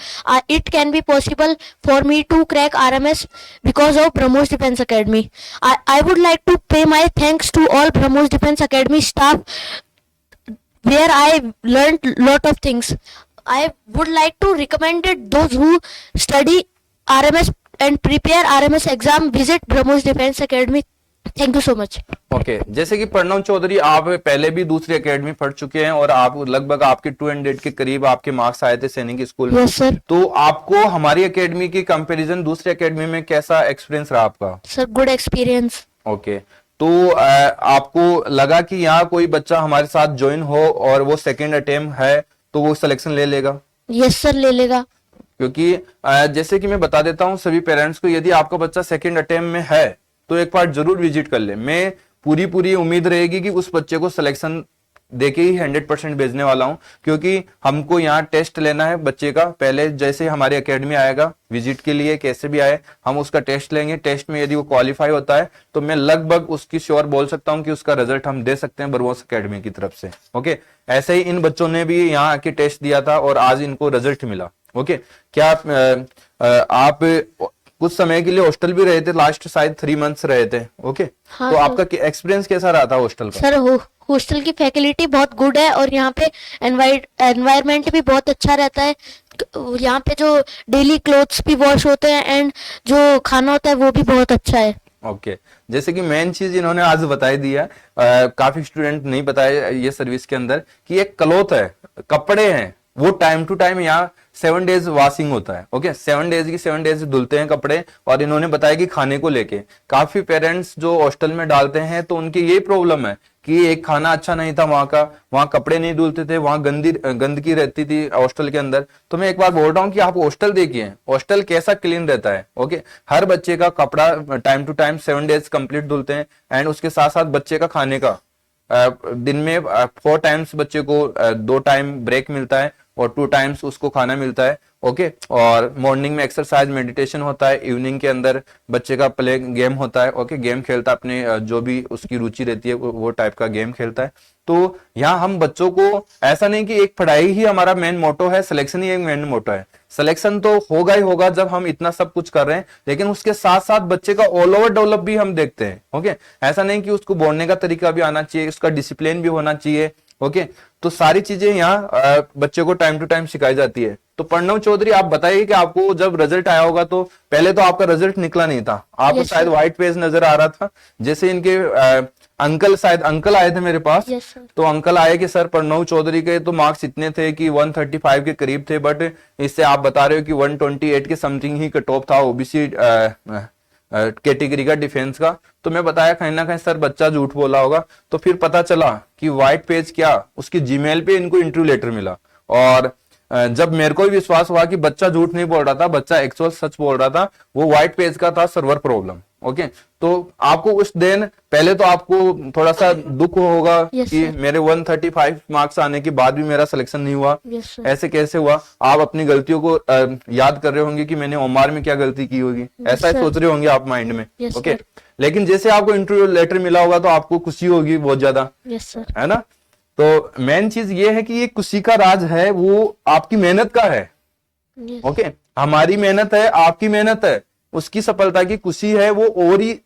It can be possible for me to crack RMS because of BrahMos Defense Academy. I would like to pay my thanks to all BrahMos Defense Academy staff where I learned lot of things. I would like to recommend it those who study RMS and prepare RMS exam, visit BrahMos Defense Academy. Thank you so much. Okay जैसे कि प्रणव चौधरी, आप पहले भी दूसरी academy पढ़ चुके हैं और आप लगभग आपके 200 के करीब आपके मार्क्स आए थे सैनिक स्कूल में। Yes sir. तो आपको हमारी एकेडमी की कंपैरिजन दूसरी एकेडमी में कैसा एक्सपीरियंस रहा आपका? Sir good experience. ओके तो आपको लगा कि यहाँ कोई बच्चा हमारे साथ ज्वाइन हो और वो सेकेंड अटेम्प्ट है तो वो सिलेक्शन ले लेगा? यस सर ले लेगा। क्योंकि जैसे कि मैं बता देता हूँ सभी पेरेंट्स को, यदि आपका बच्चा सेकेंड अटेम्प्ट में है तो एक बार जरूर विजिट कर ले। मैं पूरी उम्मीद रहेगी कि उस बच्चे को सिलेक्शन देके ही 100% भेजने वाला हूं, क्योंकि हमको यहाँ टेस्ट लेना है बच्चे का। पहले जैसे हमारी एकेडमी आएगा विजिट के लिए, कैसे भी आए, हम उसका टेस्ट लेंगे। टेस्ट में यदि वो क्वालिफाई होता है तो मैं लगभग उसकी श्योर बोल सकता हूं कि उसका रिजल्ट हम दे सकते हैं बरमोस एकेडमी की तरफ से। ओके ऐसे ही इन बच्चों ने भी यहाँ आके टेस्ट दिया था और आज इनको रिजल्ट मिला। ओके क्या आप कुछ समय के लिए हॉस्टल भी रहे थे, लास्ट शायद 3 मंथ्स रहे थे? ओके हाँ तो सर। आपका एक्सपीरियंस कैसा रहा था हॉस्टल का? सर हॉस्टल की फैकल्टी बहुत गुड है और यहाँ पे एनवायरनमेंट भी बहुत अच्छा रहता है। यहाँ पे जो डेली क्लोथ्स भी वॉश होते हैं एंड जो खाना होता है वो भी बहुत अच्छा है। ओके जैसे कि मेन चीज इन्होंने आज बताई दी है, काफी स्टूडेंट नहीं बताए ये सर्विस के अंदर, कि एक क्लोथ है, कपड़े हैं, वो टाइम टू टाइम यहाँ 7 डेज वॉशिंग होता है। ओके 7 डेज की 7 डेज धुलते हैं कपड़े। और इन्होंने बताया कि खाने को लेके काफी पेरेंट्स जो हॉस्टल में डालते हैं तो उनकी ये प्रॉब्लम है कि एक खाना अच्छा नहीं था वहां का, वहां कपड़े नहीं धुलते थे, वहां गंदगी रहती थी हॉस्टल के अंदर। तो मैं एक बार बोल रहा हूँ कि आप हॉस्टल देखिए, हॉस्टल कैसा क्लीन रहता है। ओके हर बच्चे का कपड़ा time to time 7 days complete धुलते हैं। एंड उसके साथ साथ बच्चे का खाने का दिन में 4 टाइम्स बच्चे को 2 टाइम ब्रेक मिलता है और 2 टाइम्स उसको खाना मिलता है। ओके और मॉर्निंग में एक्सरसाइज मेडिटेशन होता है, इवनिंग के अंदर बच्चे का प्ले गेम होता है। ओके गेम खेलता है, अपने जो भी उसकी रुचि रहती है वो टाइप का गेम खेलता है। तो यहाँ हम बच्चों को ऐसा नहीं कि एक पढ़ाई ही हमारा मेन मोटो है, सिलेक्शन ही एक मेन मोटो है। सिलेक्शन तो होगा ही होगा जब हम इतना सब कुछ कर रहे हैं, लेकिन उसके साथ साथ बच्चे का ऑल ओवर डेवलप भी हम देखते हैं। ओके ऐसा नहीं कि उसको बोलने का तरीका भी आना चाहिए, उसका डिसिप्लिन भी होना चाहिए। ओके तो सारी चीजें यहाँ बच्चे को टाइम टू टाइम सिखाई जाती है। तो प्रणव चौधरी आप बताइए कि आपको जब रिजल्ट आया होगा तो पहले तो आपका रिजल्ट निकला नहीं था, आपको Yes, शायद व्हाइट पेज नजर आ रहा था। जैसे इनके अंकल, शायद अंकल आए थे मेरे पास। Yes, sir. तो अंकल आए कि सर प्रणव चौधरी के तो मार्क्स इतने थे कि 135 के करीब थे, बट इससे आप बता रहे हो कि 128 के समथिंग ही कट ऑफ था ओबीसी कैटेगरी का, डिफेंस का। तो मैं बताया कहीं ना कहीं सर बच्चा झूठ बोला होगा। तो फिर पता चला कि व्हाइट पेज क्या, उसकी जीमेल पे इनको इंटरव्यू लेटर मिला। और जब मेरे को भी विश्वास हुआ कि बच्चा झूठ नहीं बोल रहा था, बच्चा एक्चुअल सच बोल रहा था, वो व्हाइट पेज का था सर्वर प्रॉब्लम। ओके तो आपको उस दिन पहले तो आपको थोड़ा सा दुख होगा Yes, कि sir. मेरे 135 मार्क्स आने के बाद भी मेरा सिलेक्शन नहीं हुआ, Yes, sir. ऐसे कैसे हुआ। आप अपनी गलतियों को याद कर रहे होंगे कि मैंने ओमार में क्या गलती की होगी, ऐसा ही sir. सोच रहे होंगे आप माइंड में। Yes, okay sir. लेकिन जैसे आपको इंटरव्यू लेटर मिला होगा तो आपको खुशी होगी बहुत ज्यादा, यस सर। है ना। तो मेन चीज ये है कि ये खुशी का राज है वो आपकी मेहनत का है। ओके हमारी मेहनत है, आपकी मेहनत है, उसकी सफलता की खुशी है वो, और ही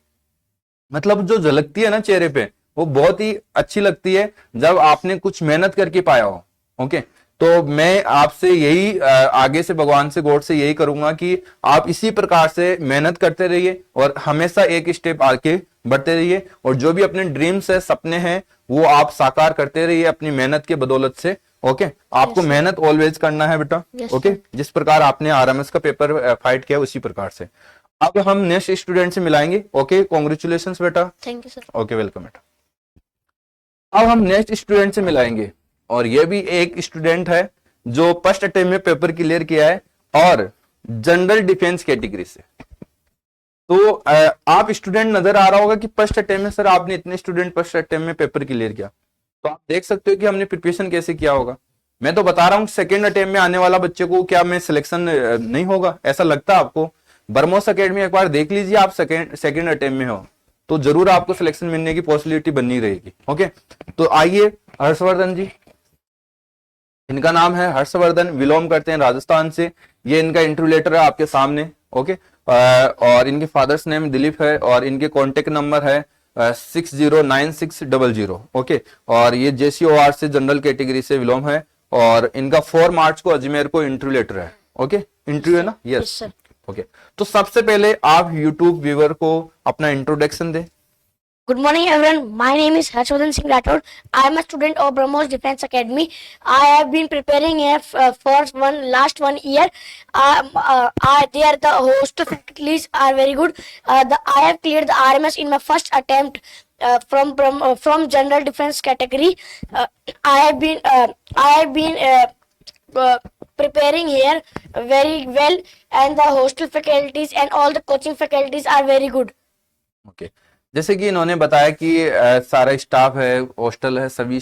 मतलब जो झलकती है ना चेहरे पे, वो बहुत ही अच्छी लगती है जब आपने कुछ मेहनत करके पाया हो। ओके तो मैं आपसे यही आगे से भगवान से, गॉड से यही करूंगा कि आप इसी प्रकार से मेहनत करते रहिए और हमेशा एक स्टेप आगे बढ़ते रहिए, और जो भी अपने ड्रीम्स है, सपने हैं, वो आप साकार करते रहिए अपनी मेहनत के बदौलत से। ओके आपको मेहनत ऑलवेज करना है बेटा। Yes, okay sir. जिस प्रकार आपने आरएमएस का पेपर फाइट किया उसी प्रकार से। अब हम नेक्स्ट स्टूडेंट से मिलाएंगे। ओके कॉन्ग्रेचुलेशंस बेटा। Thank you sir. Okay welcome बेटा। अब हम नेक्स्ट स्टूडेंट से मिलाएंगे, और ये भी एक स्टूडेंट है जो फर्स्ट अटेम्प्ट में पेपर क्लियर किया है और जनरल डिफेंस कैटेगरी से। तो आप स्टूडेंट नजर आ रहा होगा कि फर्स्ट अटेम्प्ट में सर आपने इतने स्टूडेंट फर्स्ट अटेम्प्ट में पेपर क्लियर किया, तो आप देख सकते हो कि हमने प्रिपरेशन कैसे किया होगा। मैं तो बता रहा हूँ सेकंड अटेम्प्ट में आने वाला बच्चे को क्या मैं सिलेक्शन नहीं होगा, ऐसा लगता है आपको? बरमोस एकेडमी एक बार देख लीजिए, आप सेकंड अटेम्प्ट में हो तो जरूर आपको सिलेक्शन मिलने की पॉसिबिलिटी बनी रहेगी। ओके तो आइए हर्षवर्धन जी, इनका नाम है हर्षवर्धन, बिलोंग करते हैं राजस्थान से। ये इनका इंटरव्यू लेटर है आपके सामने। ओके और इनके फादर्स नेम दिलीप है और इनके कॉन्टेक्ट नंबर है 609600। ओके और ये JCOR से जनरल कैटेगरी से बिलोंग है, और इनका 4 मार्च को अजमेर को इंटरव्यू लेटर है। ओके इंटरव्यू है ना? Yes sir. ओके तो सबसे पहले आप यूट्यूब व्यूअर को अपना इंट्रोडक्शन दें। Good morning, everyone. My name is Harshvardhan Singh Rathod. I am a student of BrahMos Defense Academy. I have been preparing here for last 1 year. There the hostel faculties are very good. I have cleared the RMS in my first attempt from general defense category. I have been preparing here very well, and the hostel faculties and all the coaching faculties are very good. Okay जैसे कि इन्होंने बताया कि सारा staff है, hostel है, सभी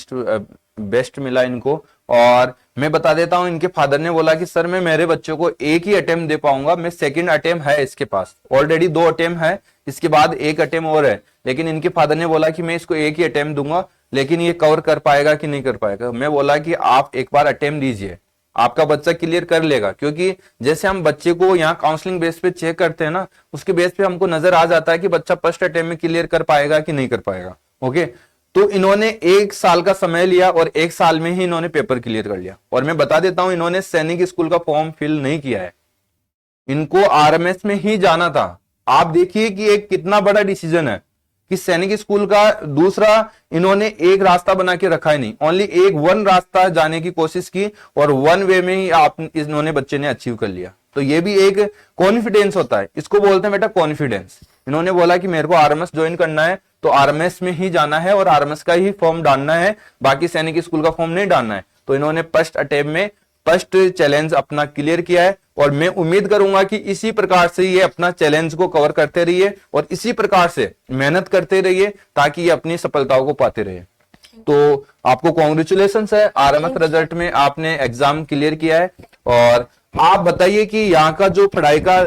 best मिला इनको। और मैं बता देता हूं, इनके फादर ने बोला कि सर मैं मेरे बच्चों को एक ही अटेम्प्ट दे पाऊंगा, मैं सेकंड अटेम्प्ट है इसके पास, ऑलरेडी 2 अटेम्प्ट है, इसके बाद 1 अटेम्प्ट और है, लेकिन इनके फादर ने बोला कि मैं इसको एक ही अटेम्प्ट दूंगा, लेकिन ये कवर कर पाएगा कि नहीं कर पाएगा। मैं बोला कि आप एक बार अटेम्प्ट दीजिए, आपका बच्चा क्लियर कर लेगा, क्योंकि जैसे हम बच्चे को यहाँ काउंसलिंग बेस पे चेक करते हैं ना, उसके बेस पे हमको नजर आ जाता है कि बच्चा फर्स्ट अटेम्प्ट में क्लियर कर पाएगा कि नहीं कर पाएगा। ओके, तो इन्होंने 1 साल का समय लिया और 1 साल में ही इन्होंने पेपर क्लियर कर लिया। और मैं बता देता हूं, इन्होंने सैनिक स्कूल का फॉर्म फिल नहीं किया है, इनको आरएमएस में ही जाना था। आप देखिए कि एक कितना बड़ा डिसीजन है कि सैनिक स्कूल का दूसरा इन्होंने एक रास्ता बना के रखा ही नहीं, ओनली एक 1 रास्ता जाने की कोशिश की और 1 वे में ही आप इन्होंने बच्चे ने अचीव कर लिया। तो ये भी एक कॉन्फिडेंस होता है, इसको बोलते हैं बेटा कॉन्फिडेंस। इन्होंने बोला कि मेरे को आरएमएस ज्वाइन करना है तो आरएमएस में ही जाना है और आरएमएस का ही फॉर्म डालना है, बाकी सैनिक स्कूल का फॉर्म नहीं डालना है। तो इन्होंने फर्स्ट अटेम्प्ट में फर्स्ट चैलेंज अपना क्लियर किया है और मैं उम्मीद करूंगा कि इसी प्रकार से ये अपना चैलेंज को कवर करते रहिए और इसी प्रकार से मेहनत करते रहिए ताकि ये अपनी सफलताओं को पाते रहे। तो आपको कॉन्ग्रेचुलेशंस है, आरएमएस रिजल्ट में आपने एग्जाम क्लियर किया है। और आप बताइए कि यहाँ का जो पढ़ाई का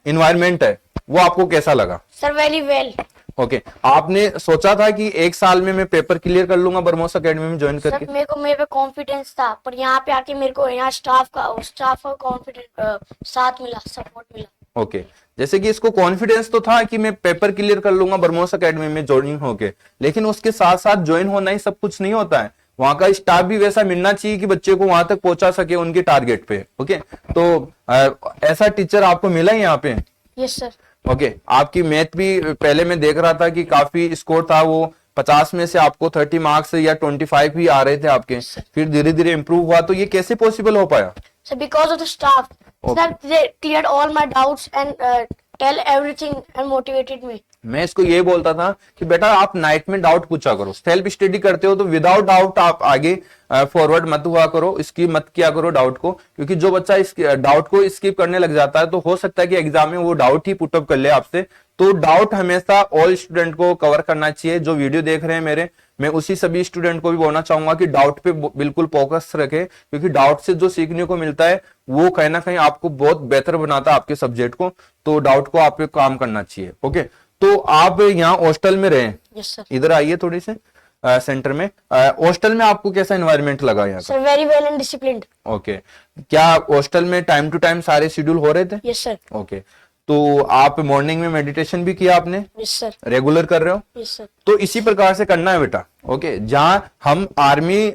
इन्वायरमेंट है वो आपको कैसा लगा? Sir, very well. ओके, आपने सोचा था कि 1 साल में मैं पेपर क्लियर कर लूंगा ब्रह्मोस एकेडमी में ज्वाइन करके? सर मेरे पे कॉन्फिडेंस था, पर यहाँ पे आके मेरे को यहाँ स्टाफ का कॉन्फिडेंस साथ मिला, सपोर्ट मिला। ओके, जैसे कि इसको कॉन्फिडेंस तो था कि मैं पेपर क्लियर कर लूंगा ब्रह्मोस एकेडमी में ज्वाइन होके, लेकिन उसके साथ साथ ज्वाइन होना ही सब कुछ नहीं होता है, वहां का स्टाफ भी वैसा मिलना चाहिए कि बच्चे को वहां तक पहुंचा सके उनके टारगेट पे। ओके, तो ऐसा टीचर आपको मिला है यहाँ पे? Yes sir. ओके, आपकी मैथ भी पहले मैं देख रहा था कि काफी स्कोर था, वो 50 में से आपको 30 मार्क्स या 25 ही आ रहे थे आपके, फिर धीरे धीरे इंप्रूव हुआ, तो ये कैसे पॉसिबल हो पाया? Sir, because of the staff. Sir, they cleared all my doubts and tell everything and motivated me. मैं इसको ये बोलता था कि बेटा आप नाइट में डाउट पूछा करो, सेल्फ स्टडी करते हो तो विदाउट डाउट आप आगे फॉरवर्ड मत हुआ करो, स्किप मत किया करो डाउट को, क्योंकि जो बच्चा इस डाउट को स्किप करने लग जाता है तो हो सकता है कि एग्जाम में वो डाउट ही पुटअप कर ले आपसे। तो डाउट हमेशा ऑल स्टूडेंट को कवर करना चाहिए। जो वीडियो देख रहे हैं मेरे, मैं उसी सभी स्टूडेंट को भी बोलना चाहूंगा कि डाउट पे बिल्कुल फोकस रखे, क्योंकि डाउट से जो सीखने को मिलता है वो कहीं ना कहीं आपको बहुत बेहतर बनाता है आपके सब्जेक्ट को। तो डाउट को आप पे काम करना चाहिए। ओके, तो आप यहाँ हॉस्टल में रहे? Yes sir. इधर आइए थोड़ी से सेंटर में। हॉस्टल में आपको कैसा एनवायरनमेंट लगा यहाँ का? Sir very well and disciplined. Okay, क्या हॉस्टल में टाइम टू टाइम सारे शेड्यूल हो रहे थे? Yes sir. ओके, तो आप मॉर्निंग में मेडिटेशन भी किया आपने? Yes sir. रेगुलर कर रहे हो? Yes sir. तो इसी प्रकार से करना है बेटा। ओके, जहां हम आर्मी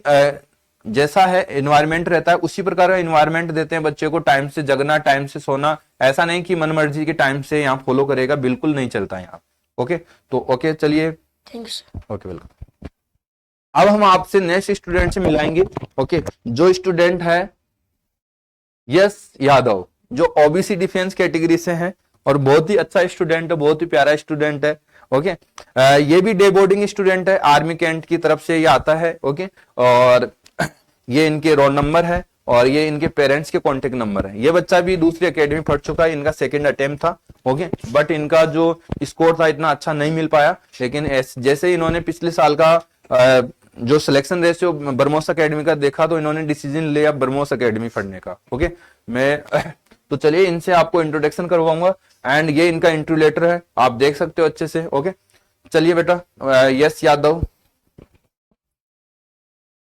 जैसा है एनवायरमेंट रहता है उसी प्रकार का एनवायरमेंट देते हैं बच्चे को, टाइम से जगना, टाइम से सोना। ऐसा नहीं कि मन मर्जी के टाइम से यहाँ फॉलो करेगा, बिल्कुल नहीं चलता यहाँ। ओके, तो ओके चलिए, thank you sir. Okay welcome. अब हम आपसे नेक्स्ट स्टूडेंट से मिलाएंगे। ओके, जो स्टूडेंट है यस यादव, जो ओबीसी डिफेंस कैटेगरी से है और बहुत ही अच्छा स्टूडेंट है, बहुत ही प्यारा स्टूडेंट है। ओके, ये भी डे बोर्डिंग स्टूडेंट है, आर्मी कैंट की तरफ से ये आता है। ओके, और ये इनके रोल नंबर है और ये इनके पेरेंट्स के कॉन्टेक्ट नंबर है। ये बच्चा भी दूसरी एकेडमी पढ़ चुका है, इनका सेकंड अटेम्प्ट था। ओके, बट इनका जो स्कोर था इतना अच्छा नहीं मिल पाया, लेकिन जैसे इन्होंने पिछले साल का जो सिलेक्शन रेशियो ब्रह्मोस एकेडमी का देखा तो इन्होंने डिसीजन लिया ब्रह्मोस एकेडमी पढ़ने का। ओके, मैं तो चलिए इनसे आपको इंट्रोडक्शन करवाऊंगा एंड ये इनका इंटरव्यू लेटर है, आप देख सकते हो अच्छे से। ओके, चलिए बेटा, yes Yadav.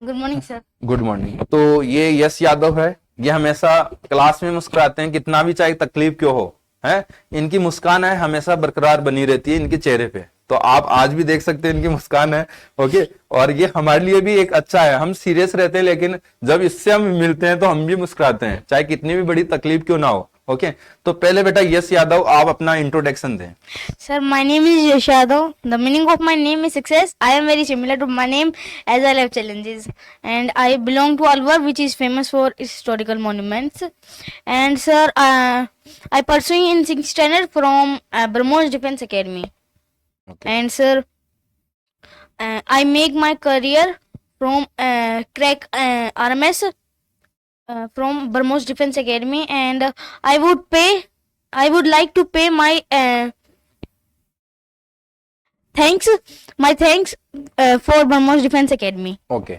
Good morning sir. Good morning. तो ये यस यादव है, ये हमेशा क्लास में मुस्कुराते हैं, कितना भी चाहे तकलीफ क्यों हो, है इनकी मुस्कान है हमेशा बरकरार बनी रहती है इनके चेहरे पे। तो आप आज भी देख सकते हैं इनकी मुस्कान है। ओके, और ये हमारे लिए भी एक अच्छा है, हम सीरियस रहते हैं लेकिन जब इससे हम मिलते हैं तो हम भी मुस्कुराते हैं, चाहे कितनी भी बड़ी तकलीफ क्यों ना हो। ओके, तो पहले बेटा यश यादव आप अपना इंट्रोडक्शन दें। Sir, my name is Yash Yadav. The meaning of my name is success. I am very similar to my name as I love challenges. And I belong to Alwar, which is famous for its historical monuments. And sir, I pursuing in 6th standard from BrahMos Defense Academy. Okay. And sir, I make my career from crack RMS from BrahMos Defense Academy, and I would like to pay my thanks for BrahMos Defense Academy. Okay,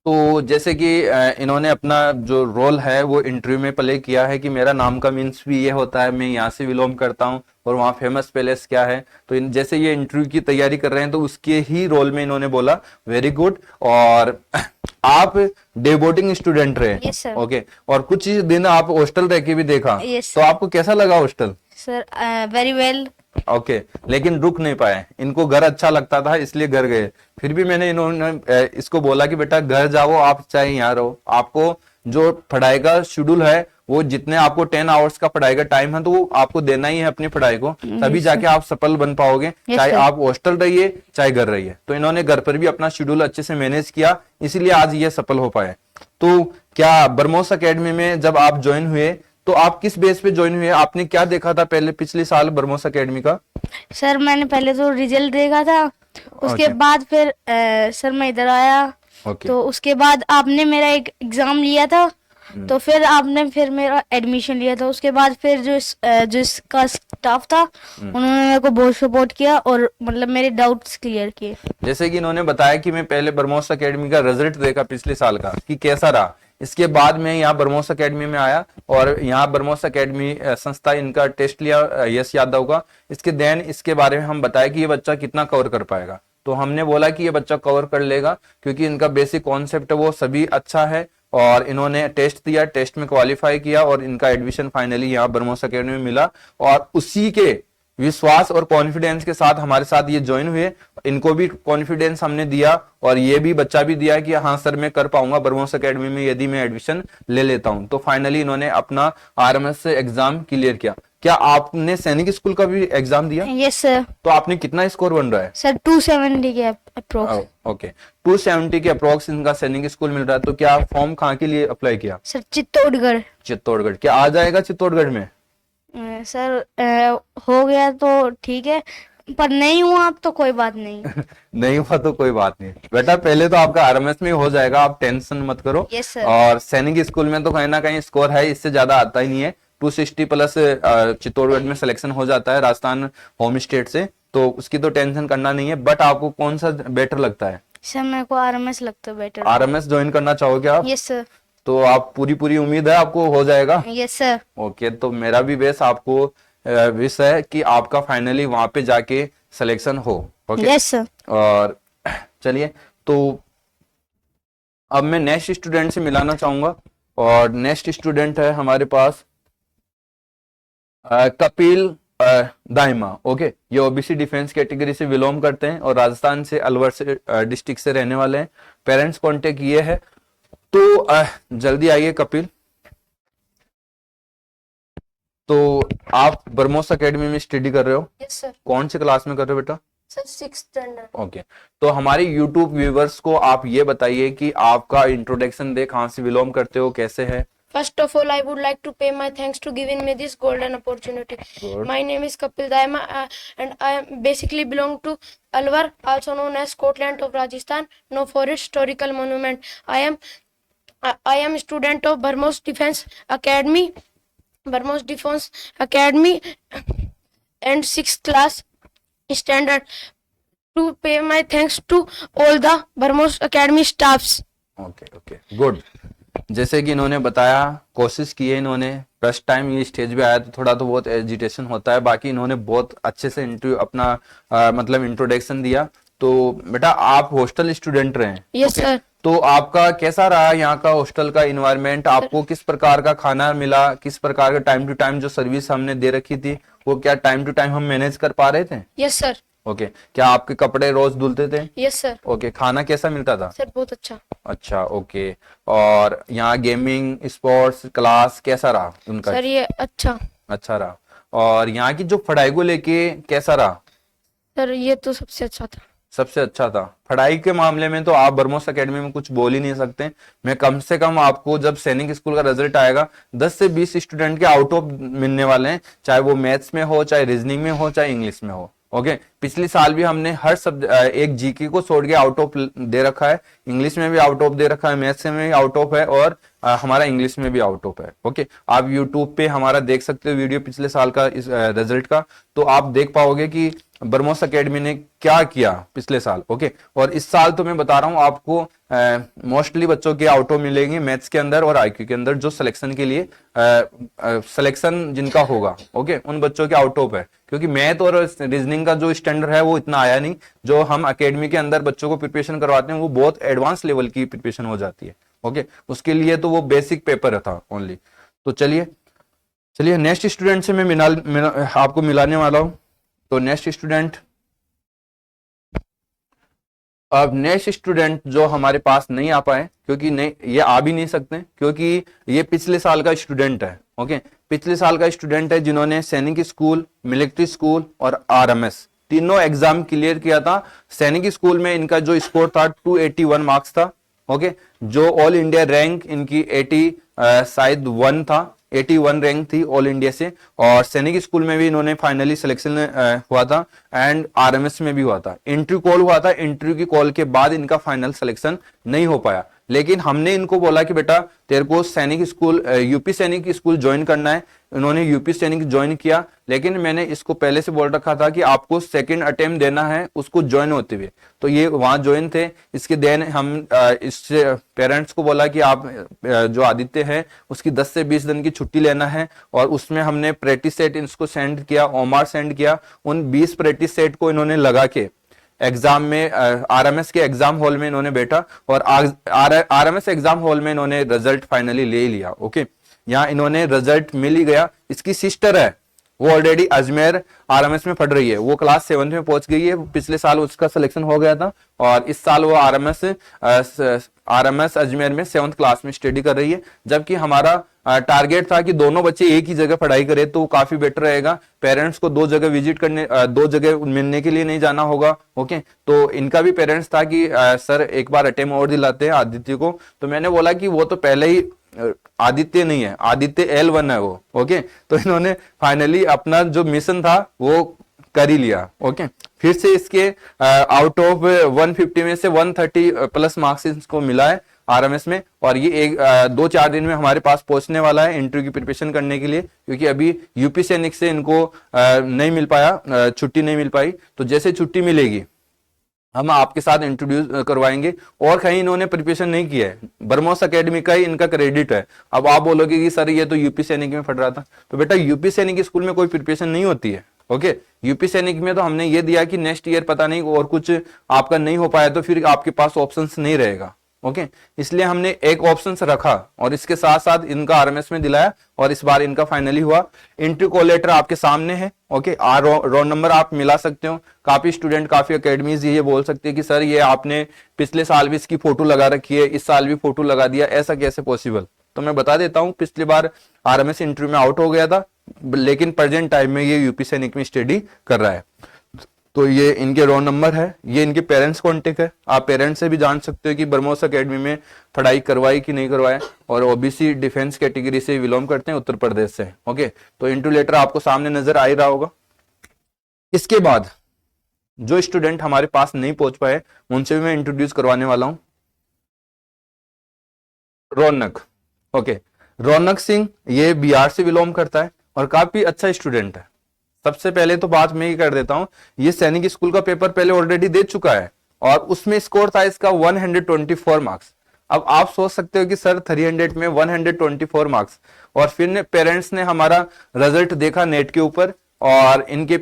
तो जैसे कि इन्होंने अपना जो role है वो interview में play किया है कि मेरा नाम का मीन्स भी ये होता है, मैं यहाँ से बिलोंग करता हूँ और वहाँ फेमस पैलेस क्या है। तो जैसे ये इंटरव्यू की तैयारी कर रहे हैं तो उसके ही रोल में इन्होंने बोला वेरी गुड। और आप डे बोर्डिंग स्टूडेंट रहे? Yes, sir. ओके, और कुछ दिन आप हॉस्टल रह के भी देखा? Yes, तो आपको कैसा लगा hostel? Sir, very well. Okay, लेकिन रुक नहीं पाए, इनको घर अच्छा लगता था इसलिए घर गए। फिर भी मैंने इन्होंने इसको बोला कि बेटा घर जाओ, आप चाहे यहाँ रहो, आपको जो पढ़ाई का शेड्यूल है वो जितने आपको 10 आवर्स का पढ़ाई का टाइम है तो वो आपको देना ही है अपनी पढ़ाई को, तभी जाके आप सफल बन पाओगे, चाहे sir. आप हॉस्टल रहिए चाहे घर रहिए। तो इन्होंने घर पर भी अपना शेड्यूल अच्छे से मैनेज किया, इसीलिए आज ये सफल हो पाए। तो क्या ब्रह्मोस एकेडमी में जब आप ज्वाइन हुए तो आप किस बेस पे ज्वाइन हुए? आपने क्या देखा था पहले पिछले साल ब्रह्मोस एकेडमी का? सर, मैंने पहले तो रिजल्ट देखा था, उसके Okay. बाद फिर सर मैं इधर आया, ओके, तो उसके बाद आपने मेरा एक एग्जाम लिया था, तो फिर आपने फिर मेरा एडमिशन लिया था। उसके बाद फिर जो इसका स्टाफ था उन्होंने मेरे को बहुत सपोर्ट किया और मतलब मेरे डाउट्स क्लियर किए। जैसे कि इन्होंने बताया कि मैं पहले ब्रह्मोस एकेडमी का रिजल्ट देखा पिछले साल का कि कैसा रहा, इसके बाद मैं यहाँ ब्रह्मोस एकेडमी में आया और यहाँ ब्रह्मोस एकेडमी संस्था इनका टेस्ट लिया यश यादव का। इसके देन इसके बारे में हम बताया कि ये बच्चा कितना कवर कर पाएगा, तो हमने बोला कि ये बच्चा कवर कर लेगा क्योंकि इनका बेसिक कॉन्सेप्ट वो सभी अच्छा है। और इन्होंने टेस्ट दिया, टेस्ट में क्वालिफाई किया और इनका एडमिशन फाइनली यहाँ ब्रह्मोस एकेडमी में मिला और उसी के विश्वास और कॉन्फिडेंस के साथ हमारे साथ ये ज्वाइन हुए। इनको भी कॉन्फिडेंस हमने दिया और ये भी बच्चा भी दिया कि हाँ सर मैं कर पाऊंगा ब्रह्मोस एकेडमी में यदि मैं एडमिशन ले लेता हूं। तो फाइनली इन्होंने अपना आरएमएस से एग्जाम क्लियर किया। क्या आपने सैनिक स्कूल का भी एग्जाम दिया? Yes sir. तो आपने कितना स्कोर बन रहा है? सर 270 के अप्रोक्स। ओके, 270 के अप्रोक्स इनका सैनिक स्कूल मिल रहा है। तो क्या फॉर्म कहाँ के लिए अप्लाई किया? सर चित्तौड़गढ़। चित्तौड़गढ़। क्या आ जाएगा चित्तौड़गढ़ में? सर हो गया तो ठीक है, पर नहीं हुआ अब तो कोई बात नहीं। नहीं हुआ तो कोई बात नहीं बेटा, पहले तो आपका आरएमएस में हो जाएगा, आप टेंशन मत करो। Yes sir. और सैनिक स्कूल में तो कहीं ना कहीं स्कोर है, इससे ज्यादा आता ही नहीं है। 260 प्लस चित्तौड़गढ़ में सिलेक्शन हो जाता है राजस्थान होम स्टेट से, तो उसकी तो टेंशन करना नहीं है। बट आपको कौन सा बेटर लगता है? सर मेरे को आरएमएस लगता है बेटर। आरएमएस ज्वाइन करना चाहोगे आप? Yes sir. तो आप पूरी उम्मीद है आपको हो जाएगा? Yes sir. ओके, तो मेरा भी बेस आपको विश है कि आपका फाइनली वहां पे जाके सिलेक्शन हो। Okay yes sir. और चलिए, तो अब मैं नेक्स्ट स्टूडेंट से मिलाना चाहूंगा और नेक्स्ट स्टूडेंट है हमारे पास कपिल दाइमा। ओके, ये ओबीसी डिफेंस कैटेगरी से बिलोंग करते हैं और राजस्थान से अलवर से डिस्ट्रिक्ट से रहने वाले हैं। पेरेंट्स कांटेक्ट किए हैं, तो जल्दी आइए कपिल। तो आप ब्रह्मोस एकेडमी में स्टडी कर रहे हो? Yes sir. कौन से क्लास में कर रहे हो बेटा? Sir 6th standard. ओके, तो हमारे YouTube व्यूवर्स को आप ये बताइए कि आपका इंट्रोडक्शन दे, कहाँ से बिलोंग करते हो, कैसे है? First of all, I would like to pay my thanks to giving me this golden opportunity. Good. My name is Kapil Daima, and I am basically belong to Alwar, also known as Scotland of Rajasthan, known for its historical monument. I am a student of BrahMos Defense Academy, and 6th class standard. To pay my thanks to all the BrahMos Academy staffs. Okay, good. जैसे कि इन्होंने बताया, कोशिश की है इन्होंने। First time ये stage पे आया तो थोड़ा तो बहुत एजिटेशन होता है, बाकी इन्होंने बहुत अच्छे से अपना मतलब इंट्रोडक्शन दिया। तो बेटा आप हॉस्टल स्टूडेंट रहे हैं? Yes sir. तो आपका कैसा रहा यहाँ का हॉस्टल का इन्वायरमेंट? आपको किस प्रकार का खाना मिला, किस प्रकार का टाइम टू टाइम जो सर्विस हमने दे रखी थी वो क्या टाइम टू टाइम हम मैनेज कर पा रहे थे? Yes sir. ओके, क्या आपके कपड़े रोज धुलते थे? Yes sir. ओके, खाना कैसा मिलता था? सर बहुत अच्छा। अच्छा, ओके। और यहाँ गेमिंग, स्पोर्ट्स क्लास कैसा रहा उनका? सर ये अच्छा। अच्छा रहा। और यहाँ की जो पढ़ाई को लेके कैसा रहा? सर ये तो सबसे अच्छा था। सबसे अच्छा था। पढ़ाई के मामले में तो आप बरमोस एकेडमी में कुछ बोल ही नहीं सकते। मैं कम से कम आपको, जब सैनिक स्कूल का रिजल्ट आएगा, 10 से 20 स्टूडेंट के आउट ऑफ मिलने वाले हैं, चाहे वो मैथ्स में हो, चाहे रीजनिंग में हो, चाहे इंग्लिश में हो। ओके, पिछले साल भी हमने हर एक जीके को छोड़ के आउट ऑफ दे रखा है, इंग्लिश में भी आउट ऑफ दे रखा है, मैथ्स में भी आउट ऑफ है, और हमारा इंग्लिश में भी आउट ऑफ है। ओके, आप यूट्यूब पे हमारा देख सकते हो वीडियो पिछले साल का इस रिजल्ट का, तो आप देख पाओगे कि बरमोस एकेडमी ने क्या किया पिछले साल। ओके, और इस साल तो मैं बता रहा हूं आपको, मोस्टली बच्चों के आउट ऑफ मिलेंगे मैथ्स के अंदर और आईक्यू के अंदर, जो सिलेक्शन के लिए सिलेक्शन जिनका होगा। ओके, उन बच्चों के आउट ऑफ है, क्योंकि मैथ और रीजनिंग का जो स्टैंडर्ड है वो इतना आया नहीं। जो हम एकेडमी के अंदर बच्चों को प्रिपरेशन करवाते हैं वो बहुत एडवांस लेवल की प्रिपरेशन हो जाती है। ओके, उसके लिए तो वो बेसिक पेपर था ओनली। तो चलिए नेक्स्ट स्टूडेंट से मैं आपको मिलाने वाला हूं। तो नेक्स्ट स्टूडेंट, अब नेक्स्ट स्टूडेंट जो हमारे पास नहीं आ पाए, क्योंकि नहीं, ये आ भी नहीं सकते, क्योंकि ये पिछले साल का स्टूडेंट है। ओके, पिछले साल का स्टूडेंट है जिन्होंने सैनिक स्कूल, मिलिट्री स्कूल और आरएमएस तीनों एग्जाम क्लियर किया था। सैनिक स्कूल में इनका जो स्कोर था 281 मार्क्स था। ओके, जो ऑल इंडिया रैंक इनकी 80 शायद 1 था, 81 रैंक थी ऑल इंडिया से। और सैनिक स्कूल में भी इन्होंने फाइनली सिलेक्शन हुआ था, एंड आरएमएस में भी हुआ था। इंटरव्यू कॉल हुआ था, इंटरव्यू की कॉल के बाद इनका फाइनल सिलेक्शन नहीं हो पाया। लेकिन हमने इनको बोला कि बेटा तेरे को सैनिक स्कूल, यूपी सैनिक स्कूल ज्वाइन करना है। इन्होंने यूपी सैनिक ज्वाइन किया, लेकिन मैंने इसको पहले से बोल रखा था कि आपको सेकंड अटेम्प्ट देना है उसको ज्वाइन होते हुए। तो ये वहां ज्वाइन थे। इसके देन हम इससे पेरेंट्स को बोला कि आप जो आदित्य है उसकी 10 से 20 दिन की छुट्टी लेना है, और उसमें हमने प्रैक्टिस सेट इसको सेंड किया, ओमार सेंड किया। उन 20 प्रैक्टिस सेट को इन्होंने लगा के एग्जाम में, आरएमएस के एग्जाम हॉल में इन्होंने बैठा, और आरएमएस एग्जाम हॉल में इन्होंने रिजल्ट फाइनली ले लिया। ओके, यहाँ इन्होंने रिजल्ट मिल ही गया। इसकी सिस्टर है, वो ऑलरेडी अजमेर आरएमएस में पढ़ रही है, वो क्लास 7 में पहुंच गई है। पिछले साल उसका सिलेक्शन हो गया था, और इस साल वो आरएमएस अजमेर में 7th क्लास में स्टडी कर रही है। जबकि हमारा टारगेट था कि दोनों बच्चे एक ही जगह पढ़ाई करें तो काफी बेटर रहेगा। पेरेंट्स को 2 जगह विजिट करने, 2 जगह मिलने के लिए नहीं जाना होगा। ओके, तो इनका भी पेरेंट्स था कि सर एक बार अटेम्प्ट और दिलाते हैं आदित्य को। तो मैंने बोला कि वो तो पहले ही आदित्य नहीं है, आदित्य L1 है वो। ओके, तो इन्होंने फाइनली अपना जो मिशन था वो कर ही लिया। ओके, फिर से इसके आउट ऑफ 150 में से 130 प्लस मार्क्स इसको मिला है आरएमएस में, और ये 2-4 दिन में हमारे पास पहुंचने वाला है इंटरव्यू की प्रिपरेशन करने के लिए, क्योंकि अभी यूपी सैनिक से इनको नहीं मिल पाया, छुट्टी नहीं मिल पाई। तो जैसे छुट्टी मिलेगी हम आपके साथ इंट्रोड्यूस करवाएंगे। और कहीं इन्होंने प्रिपरेशन नहीं किया है, बरमोस एकेडमी का ही इनका क्रेडिट है। अब आप बोलोगे कि सर ये तो यूपी सैनिक में पढ़ रहा था, तो बेटा यूपी सैनिक स्कूल में कोई प्रिपरेशन नहीं होती है। ओके, यूपी सैनिक में तो हमने ये दिया कि नेक्स्ट ईयर पता नहीं और कुछ आपका नहीं हो पाया तो फिर आपके पास ऑप्शंस नहीं रहेगा। ओके, इसलिए हमने एक ऑप्शन रखा, और इसके साथ साथ इनका आरएमएस में दिलाया, और इस बार इनका फाइनली हुआ। इंटरव्यू कॉल लेटर आपके सामने है। ओके, रोल नंबर आप मिला सकते हो। काफी स्टूडेंट, काफी अकेडमीज ये बोल सकते हैं कि सर ये आपने पिछले साल भी इसकी फोटो लगा रखी है, इस साल भी फोटो लगा दिया, ऐसा कैसे पॉसिबल? तो मैं बता देता हूं, पिछली बार आरएमएस इंटरव्यू में आउट हो गया था, लेकिन प्रेजेंट टाइम में ये यूपी सैनिक में स्टडी कर रहा है। तो ये इनके रोल नंबर है, ये इनके पेरेंट्स कॉन्टेक्ट है। आप पेरेंट्स से भी जान सकते हो कि बरमोस एकेडमी में पढ़ाई करवाई कि नहीं करवाए, और ओबीसी डिफेंस कैटेगरी से बिलोंग करते हैं, उत्तर प्रदेश से। ओके, तो इंटरव्यू लेटर आपको सामने नजर आ ही रहा होगा। इसके बाद जो स्टूडेंट हमारे पास नहीं पहुंच पाए उनसे भी मैं इंट्रोड्यूस करवाने वाला हूं। रौनक। ओके, रौनक सिंह ये बिहार से बिलोंग करता है और काफी अच्छा स्टूडेंट है। सबसे पहले तो बात मैं ये कर देता हूं, ये सैनिक स्कूल का पेपर पहले ऑलरेडी दे चुका है, और उसमें स्कोर था इसका 124 मार्क्स। अब आप सोच सकते हो कि सर 300 में 124 मार्क्स, और फिर पेरेंट्स ने हमारा रिजल्ट देखा नेट के ऊपर, और इनके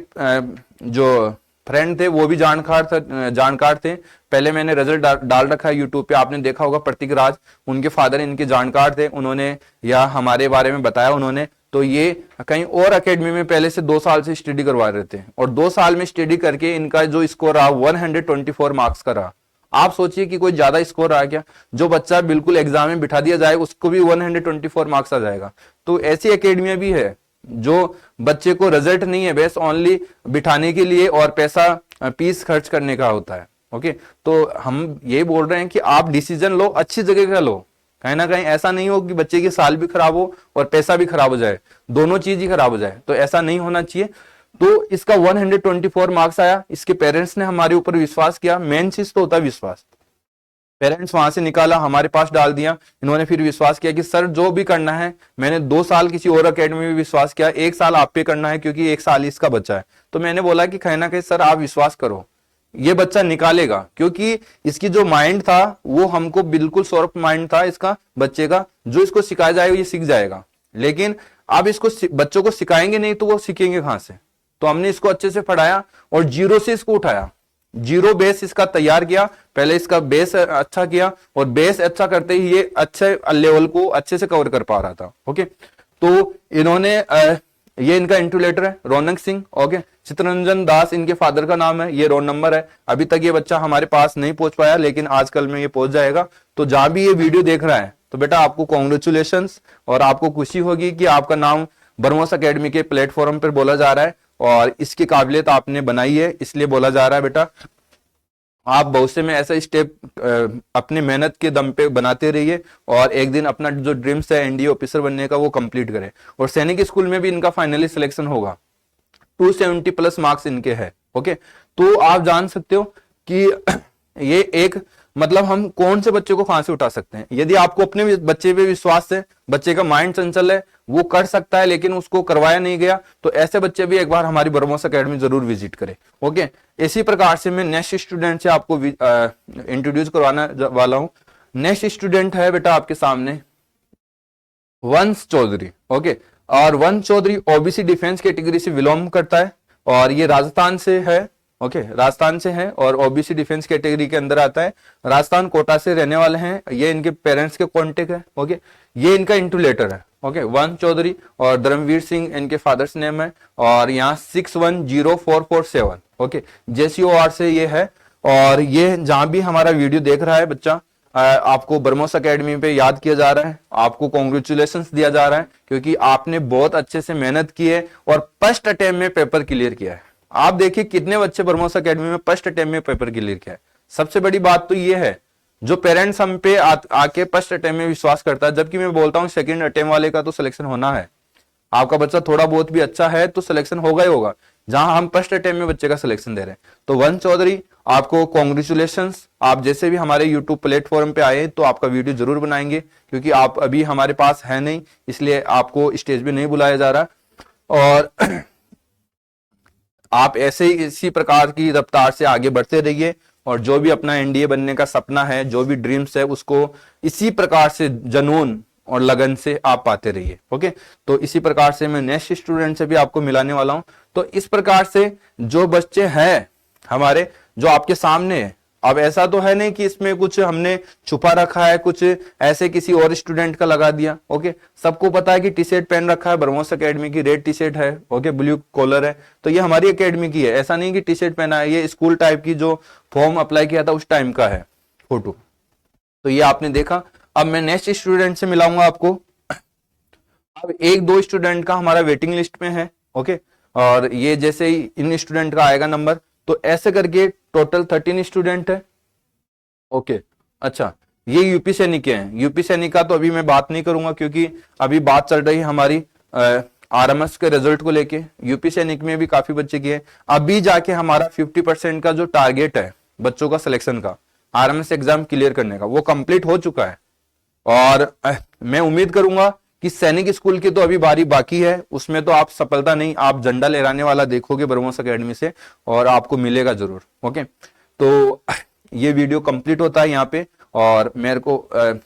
जो फ्रेंड थे वो भी जानकार थे। पहले मैंने रिजल्ट डाल रखा है यूट्यूब पे, आपने देखा होगा, प्रतीक राज, उनके फादर इनके जानकार थे, उन्होंने या हमारे बारे में बताया उन्होंने। तो ये कहीं और एकेडमी में पहले से 2 साल से स्टडी करवा रहे थे और 2 साल में स्टडी करके इनका जो स्कोर रहा 124 मार्क्स का रहा। आप सोचिए कि कोई ज्यादा स्कोर आ गया, जो बच्चा बिल्कुल एग्जाम में बिठा दिया जाए उसको भी 124 मार्क्स आ जाएगा। तो ऐसी एकेडमियां भी है जो बच्चे को रिजल्ट नहीं है, बेस ओनली बिठाने के लिए और पैसा फीस खर्च करने का होता है। ओके, तो हम ये बोल रहे हैं कि आप डिसीजन लो, अच्छी जगह का लो, कहीं ना कहीं ऐसा नहीं हो कि बच्चे की साल भी खराब हो और पैसा भी खराब हो जाए, दोनों चीज ही खराब हो जाए, तो ऐसा नहीं होना चाहिए। तो इसका 124 मार्क्स आया, इसके पेरेंट्स ने हमारे ऊपर विश्वास किया, मेन चीज तो होता है विश्वास। पेरेंट्स वहां से निकाला, हमारे पास डाल दिया, इन्होंने फिर विश्वास किया कि सर जो भी करना है, मैंने 2 साल किसी और एकेडमी में विश्वास किया, 1 साल आप पे करना है क्योंकि 1 साल इसका बच्चा है। तो मैंने बोला कि कहीं ना कहीं सर आप विश्वास करो, ये बच्चा निकालेगा, क्योंकि इसकी जो माइंड था वो हमको बिल्कुल शार्प माइंड था इसका बच्चे का, जो इसको सिखाया जाएगा ये सीख जाएगा। लेकिन अब इसको बच्चों को सिखाएंगे नहीं तो वो सीखेंगे कहां से? तो हमने इसको अच्छे से पढ़ाया और 0 से इसको उठाया, 0 बेस इसका तैयार किया, पहले इसका बेस अच्छा किया और बेस अच्छा करते ही ये अच्छे लेवल को अच्छे से कवर कर पा रहा था। ओके, तो इन्होंने ये इनका इंटुलेटर है रौनक सिंह। ओके, चित्ररंजन दास इनके फादर का नाम है, ये रोल नंबर है। अभी तक ये बच्चा हमारे पास नहीं पहुंच पाया, लेकिन आजकल में ये पहुंच जाएगा। तो जहां भी ये वीडियो देख रहा है तो बेटा आपको कॉन्ग्रेचुलेशंस, और आपको खुशी होगी कि आपका नाम ब्रह्मोस एकेडमी के प्लेटफॉर्म पर बोला जा रहा है और इसकी काबिलियत आपने बनाई है, इसलिए बोला जा रहा है। बेटा आप भविष्य में ऐसा स्टेप अपनी मेहनत के दम पे बनाते रहिए और एक दिन अपना जो ड्रीम्स है एनडीए ऑफिसर बनने का वो कंप्लीट करें। और सैनिक स्कूल में भी इनका फाइनली सिलेक्शन होगा, 270 प्लस मार्क्स इनके हैं। ओके, तो आप जान सकते हो कि ये एक मतलब हम कौन से बच्चे को कहां से उठा सकते हैं। यदि आपको अपने बच्चे पे विश्वास है, बच्चे का माइंड चंचल है, वो कर सकता है लेकिन उसको करवाया नहीं गया, तो ऐसे बच्चे भी एक बार हमारी ब्रह्मोस एकेडमी जरूर विजिट करें। ओके, इसी प्रकार से मैं नेक्स्ट स्टूडेंट से आपको इंट्रोड्यूस करवाना वाला हूं। नेक्स्ट स्टूडेंट है बेटा आपके सामने वंश चौधरी। ओके, और वंश चौधरी ओबीसी डिफेंस कैटेगरी से बिलोंग करता है और ये राजस्थान से है। ओके, राजस्थान से है और ओबीसी डिफेंस कैटेगरी के अंदर आता है। राजस्थान कोटा से रहने वाले हैं, ये इनके पेरेंट्स के कॉन्टेक्ट है। ओके, ये इनका इंटुलेटर है। ओके, वंश चौधरी और धर्मवीर सिंह इनके फादर्स नेम है और यहाँ 610447। ओके, JCOR से ये है। और ये जहां भी हमारा वीडियो देख रहा है बच्चा, आपको ब्रह्मोस एकेडमी पे याद किया जा रहा है, आपको कॉन्ग्रेचुलेशंस दिया जा रहा है, क्योंकि आपने बहुत अच्छे से मेहनत की है और फर्स्ट अटेम्प्ट में पेपर क्लियर किया है। आप देखिए कितने बच्चे ब्रह्मोस एकेडमी में फर्स्ट अटेम्प्ट में पेपर क्लियर किया है। सबसे बड़ी बात तो ये है, जो पेरेंट्स हम पे आके फर्स्ट अटेम्प्ट में विश्वास करता है, जबकि मैं बोलता हूँ सेकंड अटेम्प्ट वाले का तो सिलेक्शन होना है। आपका बच्चा थोड़ा बहुत भी अच्छा है तो सिलेक्शन होगा ही होगा, जहां हम फर्स्ट अटेम्प्ट में बच्चे का सिलेक्शन दे रहे हैं। तो वंश चौधरी आपको कॉन्ग्रेचुलेशंस। आप जैसे भी हमारे यूट्यूब प्लेटफॉर्म पे आए तो आपका वीडियो जरूर बनाएंगे, क्योंकि आप अभी हमारे पास है नहीं, इसलिए आपको स्टेज पे नहीं बुलाया जा रहा। और आप ऐसे ही इसी प्रकार की रफ्तार से आगे बढ़ते रहिए और जो भी अपना एनडीए बनने का सपना है, जो भी ड्रीम्स है, उसको इसी प्रकार से जुनून और लगन से आप पाते रहिए। ओके, तो इसी प्रकार से मैं नेक्स्ट स्टूडेंट से भी आपको मिलाने वाला हूं। तो इस प्रकार से जो बच्चे हैं हमारे, जो आपके सामने है, अब ऐसा तो है नहीं कि इसमें कुछ हमने छुपा रखा है, कुछ ऐसे किसी और स्टूडेंट का लगा दिया। ओके, सबको पता है कि टी शर्ट पहन रखा है, ब्रह्मोस एकेडमी की रेड टी शर्ट है। ओके, ब्लू कॉलर है, तो ये हमारी एकेडमी की है। ऐसा नहीं कि टी शर्ट पहना है, ये स्कूल टाइप की जो फॉर्म अप्लाई किया था उस टाइम का है फोटो। तो ये आपने देखा। अब मैं नेक्स्ट स्टूडेंट से मिलाऊंगा आपको। अब 1-2 स्टूडेंट का हमारा वेटिंग लिस्ट में है। ओके, और ये जैसे ही इन स्टूडेंट का आएगा नंबर, तो ऐसे करके टोटल 13 स्टूडेंट है। ओके, अच्छा, ये यूपी सैनिक के हैं। यूपी सैनिक का तो अभी मैं बात नहीं करूंगा, क्योंकि अभी बात चल रही है हमारी आरएमएस के रिजल्ट को लेके। यूपी सैनिक में भी काफी बच्चे किए। अभी जाके हमारा 50% का जो टारगेट है बच्चों का सिलेक्शन का, आरएमएस एग्जाम क्लियर करने का, वो कंप्लीट हो चुका है। और मैं उम्मीद करूंगा कि सैनिक स्कूल की तो अभी बारी बाकी है, उसमें तो आप सफलता नहीं, आप झंडा लहराने वाला देखोगे ब्रह्मोस एकेडमी से, और आपको मिलेगा जरूर। ओके, तो ये वीडियो कंप्लीट होता है यहाँ पे, और मेरे को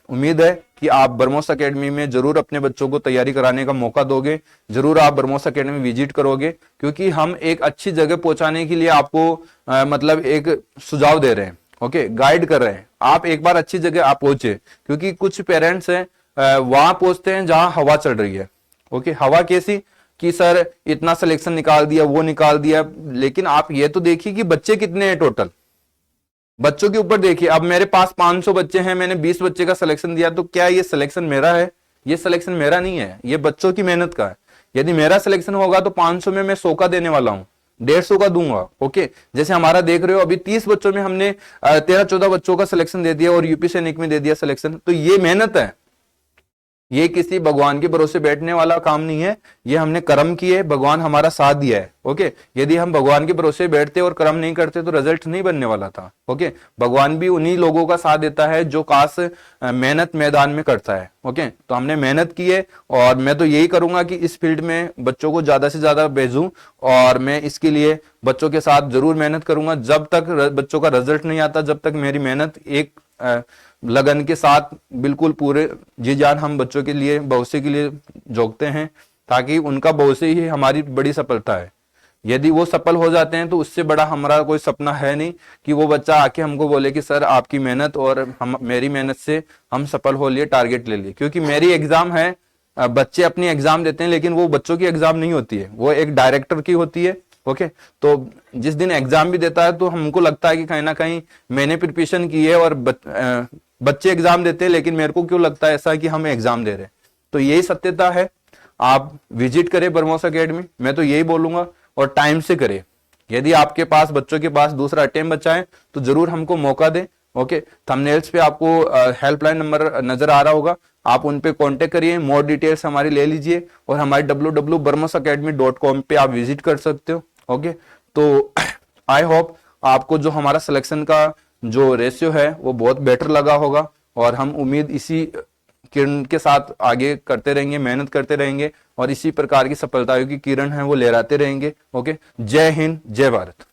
उम्मीद है कि आप ब्रह्मोस एकेडमी में जरूर अपने बच्चों को तैयारी कराने का मौका दोगे, जरूर आप ब्रह्मोस एकेडमी विजिट करोगे, क्योंकि हम एक अच्छी जगह पहुंचाने के लिए आपको मतलब एक सुझाव दे रहे हैं। ओके, गाइड कर रहे हैं। आप एक बार अच्छी जगह आप पहुंचे, क्योंकि कुछ पेरेंट्स हैं वहां पहुंचते हैं जहां हवा चल रही है, ओके, हवा कैसी कि सर इतना सिलेक्शन निकाल दिया, वो निकाल दिया, लेकिन आप ये तो देखिए कि बच्चे कितने हैं टोटल, बच्चों के ऊपर देखिए। अब मेरे पास 500 बच्चे हैं, मैंने 20 बच्चे का सिलेक्शन दिया, तो क्या ये सिलेक्शन मेरा है? ये सिलेक्शन मेरा नहीं है, ये बच्चों की मेहनत का है। यदि मेरा सिलेक्शन होगा तो 500 में मैं 100 का देने वाला हूं, 150 का दूंगा। ओके, जैसे हमारा देख रहे हो अभी 30 बच्चों में हमने 13-14 बच्चों का सिलेक्शन दे दिया और यूपी सैनिक में दे दिया सिलेक्शन। तो ये मेहनत है, ये किसी भगवान के भरोसे बैठने वाला काम नहीं है, ये हमने कर्म किए, भगवान हमारा साथ दिया है। ओके, यदि हम भगवान के भरोसे बैठते और कर्म नहीं करते तो रिजल्ट नहीं बनने वाला था। ओके, भगवान भी उन्हीं लोगों का साथ देता है जो खास मेहनत मैदान में करता है। ओके, तो हमने मेहनत की है और मैं तो यही करूंगा कि इस फील्ड में बच्चों को ज्यादा से ज्यादा भेजूं और मैं इसके लिए बच्चों के साथ जरूर मेहनत करूंगा। जब तक बच्चों का रिजल्ट नहीं आता, जब तक मेरी मेहनत एक लगन के साथ बिल्कुल पूरे जी जान हम बच्चों के लिए, भविष्य के लिए झोंकते हैं, ताकि उनका भविष्य ही हमारी बड़ी सफलता है। यदि वो सफल हो जाते हैं तो उससे बड़ा हमारा कोई सपना है नहीं कि वो बच्चा आके हमको बोले कि सर आपकी मेहनत और मेरी मेहनत से हम सफल हो लिए, टारगेट ले लिए। क्योंकि मेरी एग्जाम है, बच्चे अपनी एग्जाम देते हैं, लेकिन वो बच्चों की एग्जाम नहीं होती है, वो एक डायरेक्टर की होती है। ओके, तो जिस दिन एग्जाम भी देता है तो हमको लगता है कि कहीं ना कहीं मैंने प्रिपरेशन की है और बच्चे एग्जाम देते हैं, लेकिन मेरे को क्यों लगता है ऐसा कि हम एग्जाम दे रहे हैं। तो यही सत्यता है। आप विजिट करें ब्रह्मोस एकेडमी, मैं तो यही बोलूंगा, और टाइम से करें। यदि आपके पास बच्चों के पास दूसरा अटेम्प्ट बचा है तो जरूर हमको मौका दें। ओके, थंबनेल्स पे आपको हेल्पलाइन नंबर नजर आ रहा होगा, आप उन पे कांटेक्ट करिए, मोर डिटेल्स हमारी ले लीजिए और हमारे www.brahmosacademy.com पे आप विजिट कर सकते हो। ओके, तो आई होप आपको जो हमारा सिलेक्शन का जो रेशियो है वो बहुत बेटर लगा होगा और हम उम्मीद इसी किरण के साथ आगे करते रहेंगे, मेहनत करते रहेंगे और इसी प्रकार की सफलताओं की किरण है वो लहराते रहेंगे। ओके, जय हिंद, जय भारत।